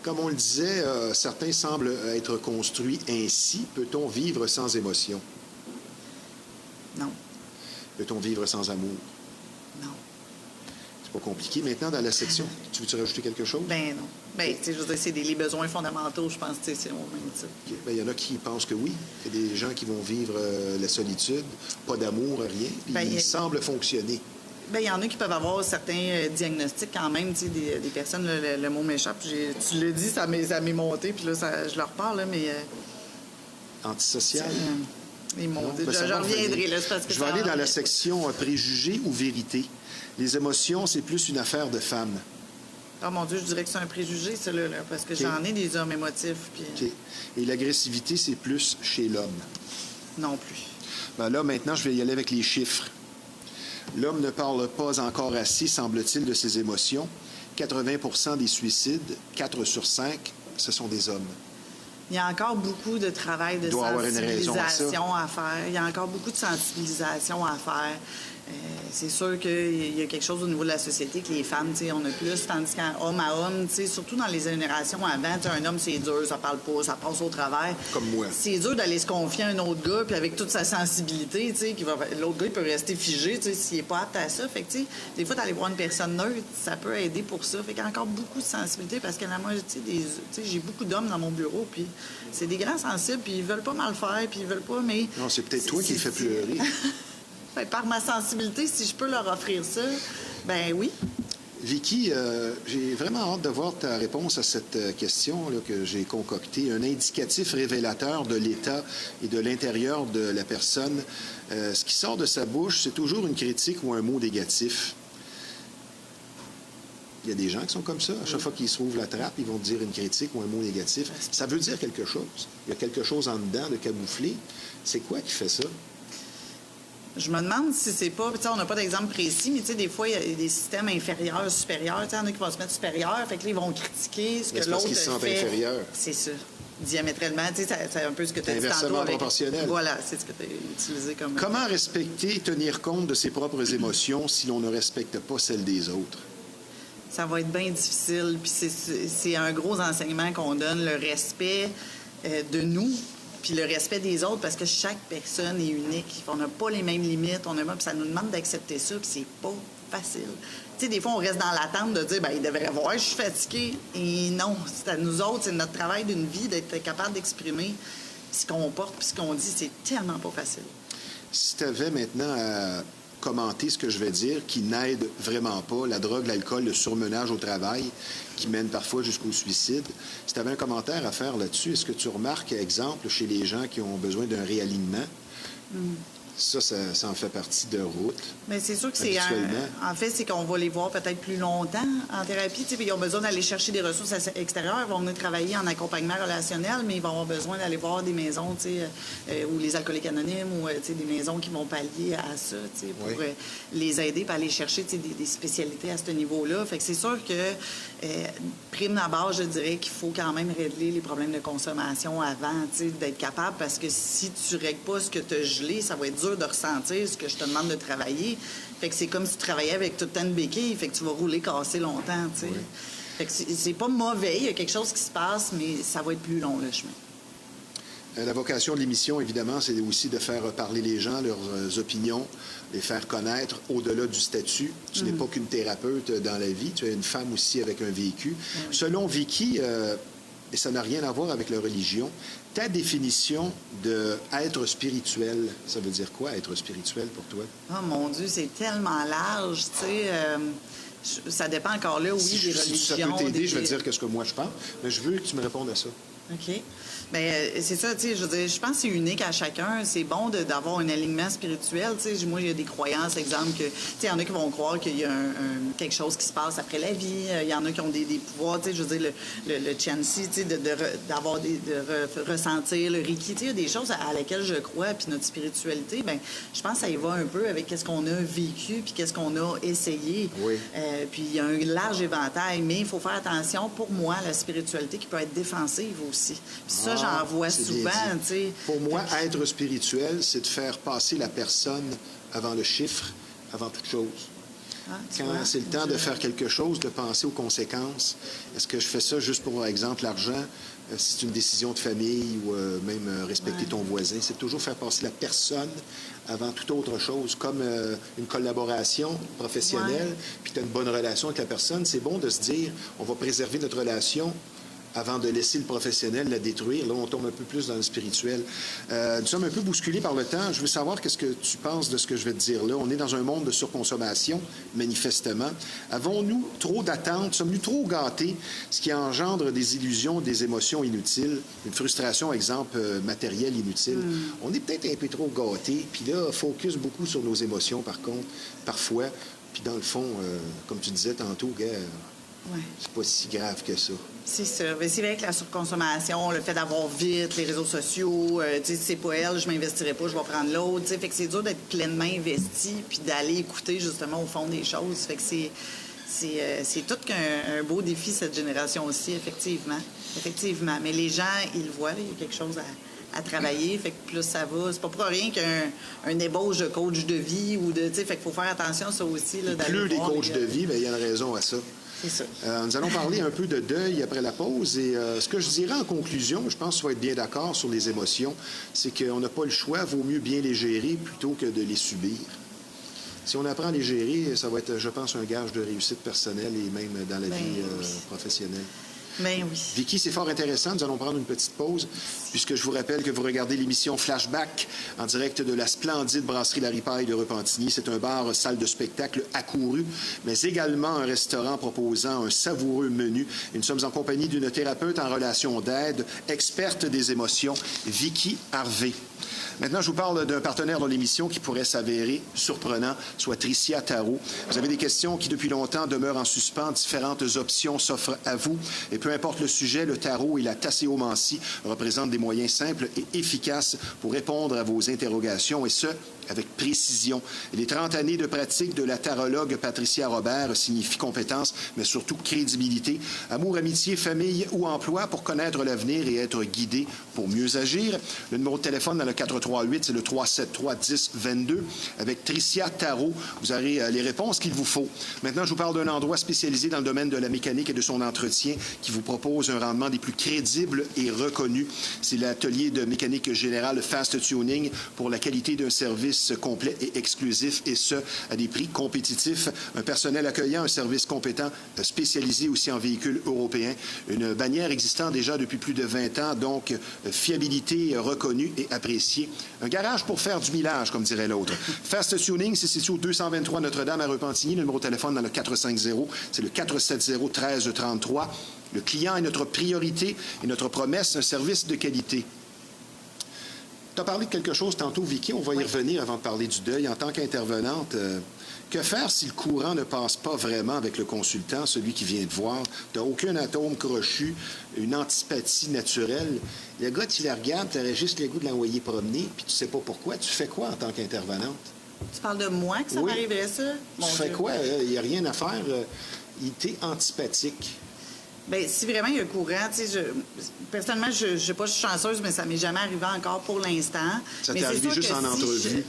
[SPEAKER 1] Comme on le disait, certains semblent être construits ainsi. Peut-on vivre sans émotion?
[SPEAKER 3] Non.
[SPEAKER 1] Peut-on vivre sans amour?
[SPEAKER 3] Non.
[SPEAKER 1] C'est pas compliqué. Maintenant, dans la section, tu veux-tu rajouter quelque chose?
[SPEAKER 3] Ben non. Ben, je veux dire, c'est les besoins fondamentaux, je pense, c'est au même titre.
[SPEAKER 1] Okay. Ben, il y en a qui pensent que oui. Il y a des gens qui vont vivre la solitude, pas d'amour, rien, puis ils semblent fonctionner.
[SPEAKER 3] Bien, il y en a qui peuvent avoir certains diagnostics quand même, tu sais, des personnes, le mot m'échappe. Tu l'as dit, ça m'est monté, puis là, je leur parle, là, mais...
[SPEAKER 1] Antisocial?
[SPEAKER 3] Ils m'ont dit, j'en reviendrai, là, c'est parce que
[SPEAKER 1] je vais aller dans la section préjugés ou vérité. Les émotions, c'est plus une affaire de femmes.
[SPEAKER 3] Oh mon Dieu, je dirais que c'est un préjugé, ça, là, parce que j'en ai des hommes émotifs. Puis...
[SPEAKER 1] OK. Et l'agressivité, c'est plus chez l'homme?
[SPEAKER 3] Non plus.
[SPEAKER 1] Ben là, maintenant, je vais y aller avec les chiffres. L'homme ne parle pas encore assez, semble-t-il, de ses émotions. 80% des suicides, 4 sur 5, ce sont des hommes.
[SPEAKER 3] Il y a encore beaucoup de travail de sensibilisation à faire. Il y a encore beaucoup de sensibilisation à faire. C'est sûr qu'il y a quelque chose au niveau de la société que les femmes, tu sais, on a plus, tandis qu'homme à homme, tu sais, surtout dans les générations avant, tu sais, un homme, c'est dur, ça parle pas, ça passe au travers.
[SPEAKER 1] Comme moi.
[SPEAKER 3] C'est dur d'aller se confier à un autre gars, puis avec toute sa sensibilité, tu sais, l'autre gars, il peut rester figé, tu sais, s'il est pas apte à ça. Fait que, tu sais, des fois, d'aller voir une personne neutre, ça peut aider pour ça. Fait qu'il y a encore beaucoup de sensibilité, parce que la moitié tu sais, j'ai beaucoup d'hommes dans mon bureau, puis c'est des grands sensibles, puis ils veulent pas mal faire, puis ils veulent pas, mais...
[SPEAKER 1] Non, c'est peut-être toi qui le fais pleurer.
[SPEAKER 3] Ben, par ma sensibilité, si je peux leur offrir ça, ben oui.
[SPEAKER 1] Vicky, j'ai vraiment hâte de voir ta réponse à cette question là, que j'ai concoctée. Un indicatif révélateur de l'état et de l'intérieur de la personne. Ce qui sort de sa bouche, c'est toujours une critique ou un mot négatif. Il y a des gens qui sont comme ça. À chaque fois qu'ils se trouvent la trappe, ils vont te dire une critique ou un mot négatif. Ça veut dire quelque chose. Il y a quelque chose en dedans de camouflé. C'est quoi qui fait ça?
[SPEAKER 3] Je me demande si c'est pas... Tu sais, on n'a pas d'exemple précis, mais tu sais, des fois, il y a des systèmes inférieurs, supérieurs. Tu sais, il y en a qui vont se mettre supérieurs, fait que là, ils vont critiquer ce que l'autre fait.
[SPEAKER 1] Parce qu'ils se sentent inférieurs.
[SPEAKER 3] C'est ça. Diamétralement, tu sais, c'est un peu ce que tu as dit tantôt.
[SPEAKER 1] Inversement
[SPEAKER 3] avec...
[SPEAKER 1] proportionnel.
[SPEAKER 3] Voilà, c'est ce que tu as utilisé comme...
[SPEAKER 1] Comment respecter, tenir compte de ses propres émotions si l'on ne respecte pas celles des autres?
[SPEAKER 3] Ça va être bien difficile. Puis c'est un gros enseignement qu'on donne, le respect de nous, puis le respect des autres, parce que chaque personne est unique. On n'a pas les mêmes limites, puis ça nous demande d'accepter ça, puis c'est pas facile. Tu sais, des fois, on reste dans l'attente de dire, ben il devrait voir, je suis fatiguée. Et non, c'est à nous autres, c'est notre travail d'une vie d'être capable d'exprimer ce qu'on porte, puis ce qu'on dit. C'est tellement pas facile.
[SPEAKER 1] Si tu avais maintenant à commenter ce que je vais dire, qui n'aide vraiment pas, la drogue, l'alcool, le surmenage au travail, qui mène parfois jusqu'au suicide. Si tu avais un commentaire à faire là-dessus, est-ce que tu remarques, exemple, chez les gens qui ont besoin d'un réalignement, ça en fait partie de route.
[SPEAKER 3] Mais c'est sûr que c'est en fait, c'est qu'on va les voir peut-être plus longtemps en thérapie. Puis ils ont besoin d'aller chercher des ressources extérieures. Ils vont venir travailler en accompagnement relationnel, mais ils vont avoir besoin d'aller voir des maisons, ou les alcooliques anonymes, ou des maisons qui vont pallier à ça, pour les aider, puis aller chercher des spécialités à ce niveau-là. Fait que c'est sûr que prime d'abord, je dirais qu'il faut quand même régler les problèmes de consommation avant, d'être capable, parce que si tu règles pas ce que tu as gelé, ça va être dur de ressentir ce que je te demande de travailler. Fait que c'est comme si tu travaillais avec toute une béquille, fait que tu vas rouler cassé longtemps, tu sais. Oui. Fait que c'est pas mauvais, il y a quelque chose qui se passe, mais ça va être plus long, le chemin.
[SPEAKER 1] La vocation de l'émission, évidemment, c'est aussi de faire parler les gens, leurs opinions, les faire connaître au-delà du statut. Tu n'es pas qu'une thérapeute dans la vie, tu es une femme aussi avec un vécu. Selon Vicky, et ça n'a rien à voir avec la religion, ta définition d'être spirituel, ça veut dire quoi, être spirituel pour toi?
[SPEAKER 3] Oh mon Dieu, c'est tellement large, tu sais. Ça dépend encore là, oui, des religions.
[SPEAKER 1] Si ça peut t'aider, je vais dire ce que moi je pense, mais je veux que tu me répondes à ça.
[SPEAKER 3] OK. Bien, c'est ça, tu sais, je veux dire, je pense que c'est unique à chacun. C'est bon d'avoir un alignement spirituel, tu sais. Moi, il y a des croyances, exemple, que, tu sais, il y en a qui vont croire qu'il y a quelque chose qui se passe après la vie. Il y en a qui ont des pouvoirs, tu sais, je veux dire, le Chansi, tu sais, de ressentir le Reiki. Tu sais, il y a des choses à laquelle je crois, puis notre spiritualité, bien, je pense que ça y va un peu avec qu'est-ce qu'on a vécu, puis qu'est-ce qu'on a essayé.
[SPEAKER 1] Oui.
[SPEAKER 3] Puis il y a un large éventail, mais il faut faire attention, pour moi, la spiritualité qui peut être défensive aussi. Puis ça, j'en vois souvent, tu sais.
[SPEAKER 1] Pour moi, être spirituel, c'est de faire passer la personne avant le chiffre, avant toute chose. Quand c'est le temps de faire quelque chose, de penser aux conséquences. Est-ce que je fais ça juste pour exemple, l'argent? Si c'est une décision de famille ou même respecter ton voisin, c'est toujours faire passer la personne avant toute autre chose, comme une collaboration professionnelle, puis tu as une bonne relation avec la personne. C'est bon de se dire, on va préserver notre relation avant de laisser le professionnel la détruire. Là, on tombe un peu plus dans le spirituel. Nous sommes un peu bousculés par le temps. Je veux savoir qu'est-ce que tu penses de ce que je vais te dire là. On est dans un monde de surconsommation, manifestement. Avons-nous trop d'attentes? Sommes-nous trop gâtés? Ce qui engendre des illusions, des émotions inutiles, une frustration, exemple, matérielle inutile. On est peut-être un peu trop gâtés. Puis là, focus beaucoup sur nos émotions, par contre, parfois. Puis dans le fond, comme tu disais tantôt, c'est pas si grave que ça.
[SPEAKER 3] C'est ça. Mais c'est vrai que la surconsommation, le fait d'avoir vite, les réseaux sociaux, tu sais, si c'est pas elle, je m'investirai pas, je vais prendre l'autre. Tu sais, fait que c'est dur d'être pleinement investi puis d'aller écouter justement au fond des choses. Fait que c'est tout qu'un beau défi, cette génération aussi, effectivement. Effectivement. Mais les gens, ils le voient, là, il y a quelque chose à travailler. Fait que plus ça va. C'est pas pour rien qu'un ébauche de coach de vie ou de. Fait qu'il faut faire attention à ça aussi. Là,
[SPEAKER 1] Plus les coachs de vie, il y a une raison à ça.
[SPEAKER 3] C'est ça.
[SPEAKER 1] Nous allons parler un peu de deuil après la pause. Et ce que je dirais en conclusion, je pense que tu vas être bien d'accord sur les émotions, c'est qu'on n'a pas le choix. Vaut mieux bien les gérer plutôt que de les subir. Si on apprend à les gérer, ça va être, je pense, un gage de réussite personnelle et même dans la vie professionnelle.
[SPEAKER 3] Ben oui.
[SPEAKER 1] Vicky, c'est fort intéressant. Nous allons prendre une petite pause, puisque je vous rappelle que vous regardez l'émission Flashback en direct de la splendide brasserie La Ripaille de Repentigny. C'est un bar, salle de spectacle accouru, mais également un restaurant proposant un savoureux menu. Et nous sommes en compagnie d'une thérapeute en relation d'aide, experte des émotions, Vicky Harvey. Maintenant, je vous parle d'un partenaire de l'émission qui pourrait s'avérer surprenant, soit Tricia Tarot. Vous avez des questions qui, depuis longtemps, demeurent en suspens. Différentes options s'offrent à vous. Et peu importe le sujet, le tarot et la tasséomancie représentent des moyens simples et efficaces pour répondre à vos interrogations, et ce, avec précision. Et les 30 années de pratique de la tarologue Patricia Robert signifient compétence, mais surtout crédibilité, amour, amitié, famille ou emploi pour connaître l'avenir et être guidé pour mieux agir. Le numéro de téléphone dans le 438, c'est le 373-1022. Avec Tricia Tarot, vous aurez les réponses qu'il vous faut. Maintenant, je vous parle d'un endroit spécialisé dans le domaine de la mécanique et de son entretien qui vous propose un rendement des plus crédibles et reconnus. C'est l'atelier de mécanique générale Fast Tuning pour la qualité d'un service complet et exclusif, et ce, à des prix compétitifs. Un personnel accueillant, un service compétent, spécialisé aussi en véhicules européens. Une bannière existant déjà depuis plus de 20 ans, donc fiabilité reconnue et appréciée. Un garage pour faire du millage, comme dirait l'autre. Fast Tuning, c'est situé au 223 Notre-Dame à Repentigny. Le numéro de téléphone dans le 450, c'est le 470-1333. Le client est notre priorité et notre promesse, un service de qualité. Tu as parlé de quelque chose tantôt, Vicky. On va y revenir avant de parler du deuil. En tant qu'intervenante, que faire si le courant ne passe pas vraiment avec le consultant, celui qui vient te voir? Tu n'as aucun atome crochu, une antipathie naturelle. Le gars, tu la regardes, tu aurais juste le goût de l'envoyer promener, puis tu sais pas pourquoi. Tu fais quoi en tant qu'intervenante?
[SPEAKER 3] Tu parles de moi que ça m'arriverait, ça?
[SPEAKER 1] Tu fais quoi? Il n'y a rien à faire. Il t'est antipathique.
[SPEAKER 3] Bien, si vraiment il y a un courant, tu sais, personnellement, je sais pas, je suis chanceuse, mais ça m'est jamais arrivé encore pour l'instant.
[SPEAKER 1] Ça t'est arrivé juste en entrevue?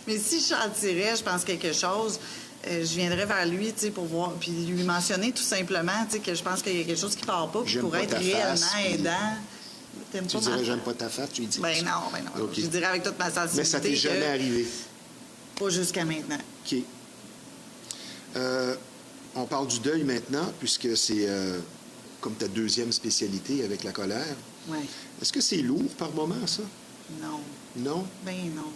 [SPEAKER 3] Mais si je sentirais, je pense, quelque chose, je viendrais vers lui, tu sais, pour voir, puis lui mentionner tout simplement, tu sais, que je pense qu'il y a quelque chose qui part pas, qui pourrait être réellement aidant.
[SPEAKER 1] Tu dirais, j'aime pas ta face, tu lui dis?
[SPEAKER 3] Ben non. Okay. Je dirais avec toute ma sensibilité.
[SPEAKER 1] Mais ça t'est jamais arrivé?
[SPEAKER 3] Pas jusqu'à maintenant.
[SPEAKER 1] OK. On parle du deuil maintenant, puisque c'est comme ta deuxième spécialité avec la colère.
[SPEAKER 3] Oui.
[SPEAKER 1] Est-ce que c'est lourd par moment, ça?
[SPEAKER 3] Non.
[SPEAKER 1] Non?
[SPEAKER 3] Ben non.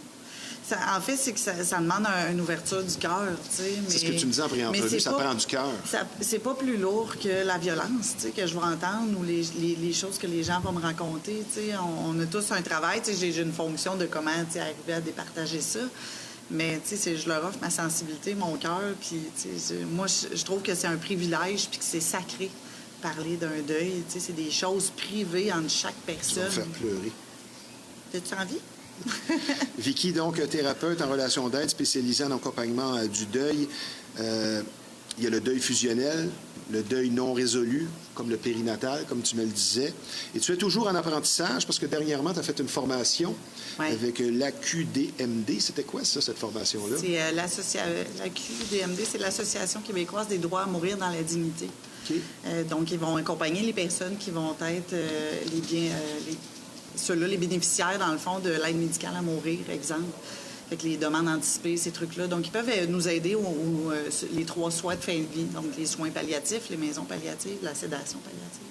[SPEAKER 3] Ça, en fait, c'est que ça demande une ouverture du cœur, tu sais.
[SPEAKER 1] C'est ce que tu me dis en pré-entrevue, ça prend du cœur.
[SPEAKER 3] C'est pas plus lourd que la violence, tu sais, que je vais entendre ou les choses que les gens vont me raconter, tu sais. On a tous un travail, tu sais, j'ai une fonction de comment, tu sais, arriver à départager ça. Mais, tu sais, je leur offre ma sensibilité, mon cœur, puis, tu sais, moi, je trouve que c'est un privilège, puis que c'est sacré, parler d'un deuil, tu sais, c'est des choses privées entre chaque personne.
[SPEAKER 1] Tu vas me faire pleurer.
[SPEAKER 3] T'as-tu envie?
[SPEAKER 1] Vicky, donc, thérapeute en relation d'aide, spécialisée en accompagnement du deuil. Il y a le deuil fusionnel, le deuil non résolu, comme le périnatal, comme tu me le disais. Et tu es toujours en apprentissage, parce que dernièrement, tu as fait une formation avec l'AQDMD. C'était quoi, ça, cette formation-là?
[SPEAKER 3] C'est l'AQDMD, c'est l'Association québécoise des droits à mourir dans la dignité.
[SPEAKER 1] Okay.
[SPEAKER 3] Donc, ils vont accompagner les personnes qui vont être ceux-là, les bénéficiaires, dans le fond, de l'aide médicale à mourir, exemple. Fait que les demandes anticipées, ces trucs-là. Donc, ils peuvent nous aider les 3 soins de fin de vie. Donc, les soins palliatifs, les maisons palliatives, la sédation palliative,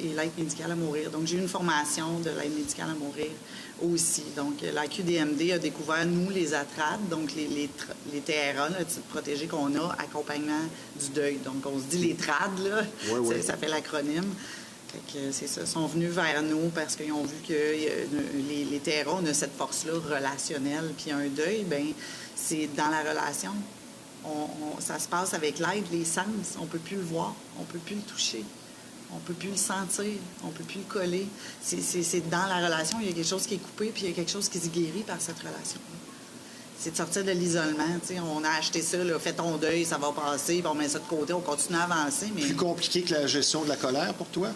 [SPEAKER 3] et l'aide médicale à mourir. Donc, j'ai eu une formation de l'aide médicale à mourir aussi. Donc, la QDMD a découvert, nous, les ATRAD, donc les TRA, le titre protégé qu'on a, accompagnement du deuil. Donc, on se dit les TRAD, là, ça fait l'acronyme. Fait que c'est ça. Ils sont venus vers nous parce qu'ils ont vu que les TRA, on a cette force-là relationnelle. Puis un deuil, bien, c'est dans la relation. Ça se passe avec l'aide, les sens. On ne peut plus le voir, on ne peut plus le toucher, on ne peut plus le sentir, on ne peut plus le coller. C'est dans la relation, il y a quelque chose qui est coupé, puis il y a quelque chose qui se guérit par cette relation-là. C'est de sortir de l'isolement. On a acheté ça, là, fais ton deuil, ça va passer, puis on met ça de côté, on continue à avancer. Mais...
[SPEAKER 1] Plus compliqué que la gestion de la colère pour toi?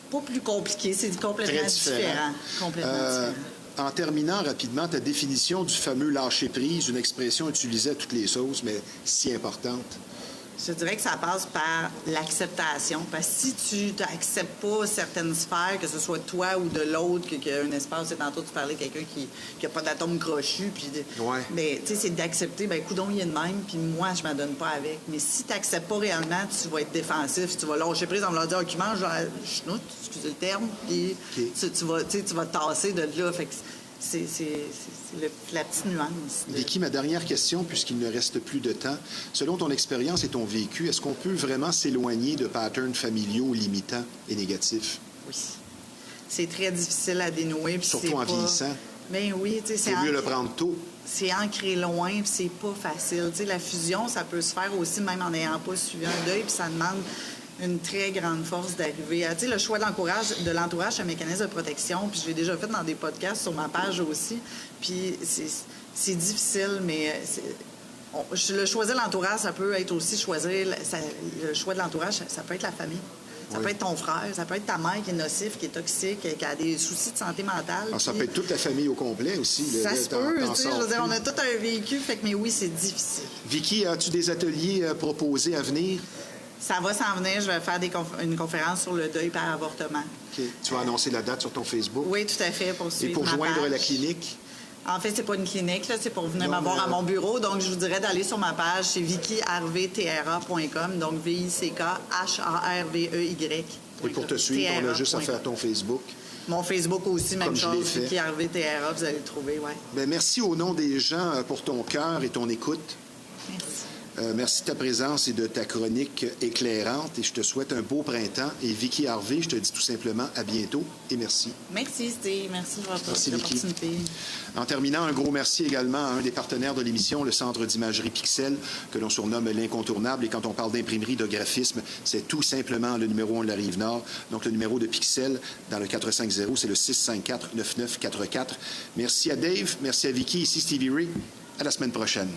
[SPEAKER 3] pas plus compliqué, c'est complètement
[SPEAKER 1] Très différent.
[SPEAKER 3] Complètement différent.
[SPEAKER 1] En terminant rapidement, ta définition du fameux lâcher-prise, une expression utilisée à toutes les sauces, mais si importante.
[SPEAKER 3] Je dirais que ça passe par l'acceptation. Parce que si tu n'acceptes pas certaines sphères, que ce soit toi ou de l'autre, qu'il y a un espace, tantôt tu parlais de quelqu'un qui n'a pas d'atome crochu, puis
[SPEAKER 1] Ouais.
[SPEAKER 3] mais tu sais, c'est d'accepter, ben coudonc, il est de même, puis moi, je ne m'adonne pas avec. Mais si tu n'acceptes pas réellement, tu vas être défensif, tu vas lâcher prise en me dire, OK, mange, chenoute, excusez le terme, puis tu vas te tasser de là. Fait que c'est la petite nuance.
[SPEAKER 1] Vicky, ma dernière question, puisqu'il ne reste plus de temps. Selon ton expérience et ton vécu, est-ce qu'on peut vraiment s'éloigner de patterns familiaux limitants et négatifs?
[SPEAKER 3] Oui. C'est très difficile à dénouer.
[SPEAKER 1] Surtout en vieillissant.
[SPEAKER 3] Mais oui, tu sais,
[SPEAKER 1] C'est mieux le prendre tôt.
[SPEAKER 3] C'est ancré loin, puis c'est pas facile. Tu sais, la fusion, ça peut se faire aussi même en n'ayant pas suivi un deuil, puis ça demande une très grande force d'arriver à... Tu sais, le choix de l'entourage, c'est un mécanisme de protection, puis je l'ai déjà fait dans des podcasts sur ma page aussi, puis c'est difficile, mais le choisir l'entourage, ça peut être aussi choisir... le choix de l'entourage, ça peut être la famille. Ça peut être ton frère, ça peut être ta mère qui est nocif, qui est toxique, qui a des soucis de santé mentale.
[SPEAKER 1] Alors, ça peut être toute la famille au complet aussi.
[SPEAKER 3] Ça se peut, tu sais, je veux dire, on a tout un véhicule, fait que, mais oui, c'est difficile.
[SPEAKER 1] Vicky, as-tu des ateliers proposés à venir?
[SPEAKER 3] Ça va s'en venir. Je vais faire une conférence sur le deuil par avortement.
[SPEAKER 1] OK. Tu vas annoncer la date sur ton Facebook?
[SPEAKER 3] Oui, tout à fait, pour suivre
[SPEAKER 1] Et pour
[SPEAKER 3] ma
[SPEAKER 1] joindre
[SPEAKER 3] page.
[SPEAKER 1] la clinique?
[SPEAKER 3] En fait, c'est pas une clinique, là, c'est pour venir
[SPEAKER 1] Non,
[SPEAKER 3] m'avoir
[SPEAKER 1] mais,
[SPEAKER 3] à mon bureau. Donc, je vous dirais d'aller sur ma page, c'est vickyharveytra.com, donc VICKHARVEY.
[SPEAKER 1] Et pour te suivre, on a juste à faire ton Facebook.
[SPEAKER 3] Mon Facebook aussi, même
[SPEAKER 1] Comme je l'ai
[SPEAKER 3] chose,
[SPEAKER 1] fait.
[SPEAKER 3] Vicky Harvey TRA, vous allez le trouver, oui.
[SPEAKER 1] Bien, merci au nom des gens pour ton cœur et ton écoute.
[SPEAKER 3] Merci.
[SPEAKER 1] Merci de ta présence et de ta chronique éclairante. Et je te souhaite un beau printemps. Et Vicky Harvey, je te dis tout simplement à bientôt et merci.
[SPEAKER 3] Merci, Steve. Merci de votre
[SPEAKER 1] Merci, Vicky.
[SPEAKER 3] opportunité.
[SPEAKER 1] En terminant, un gros merci également à un des partenaires de l'émission, le Centre d'imagerie Pixel, que l'on surnomme l'incontournable. Et quand on parle d'imprimerie, de graphisme, c'est tout simplement le numéro 1 de la Rive-Nord. Donc, le numéro de Pixel dans le 450, c'est le 654-9944. Merci à Dave, merci à Vicky, ici Stevie Ray. À la semaine prochaine.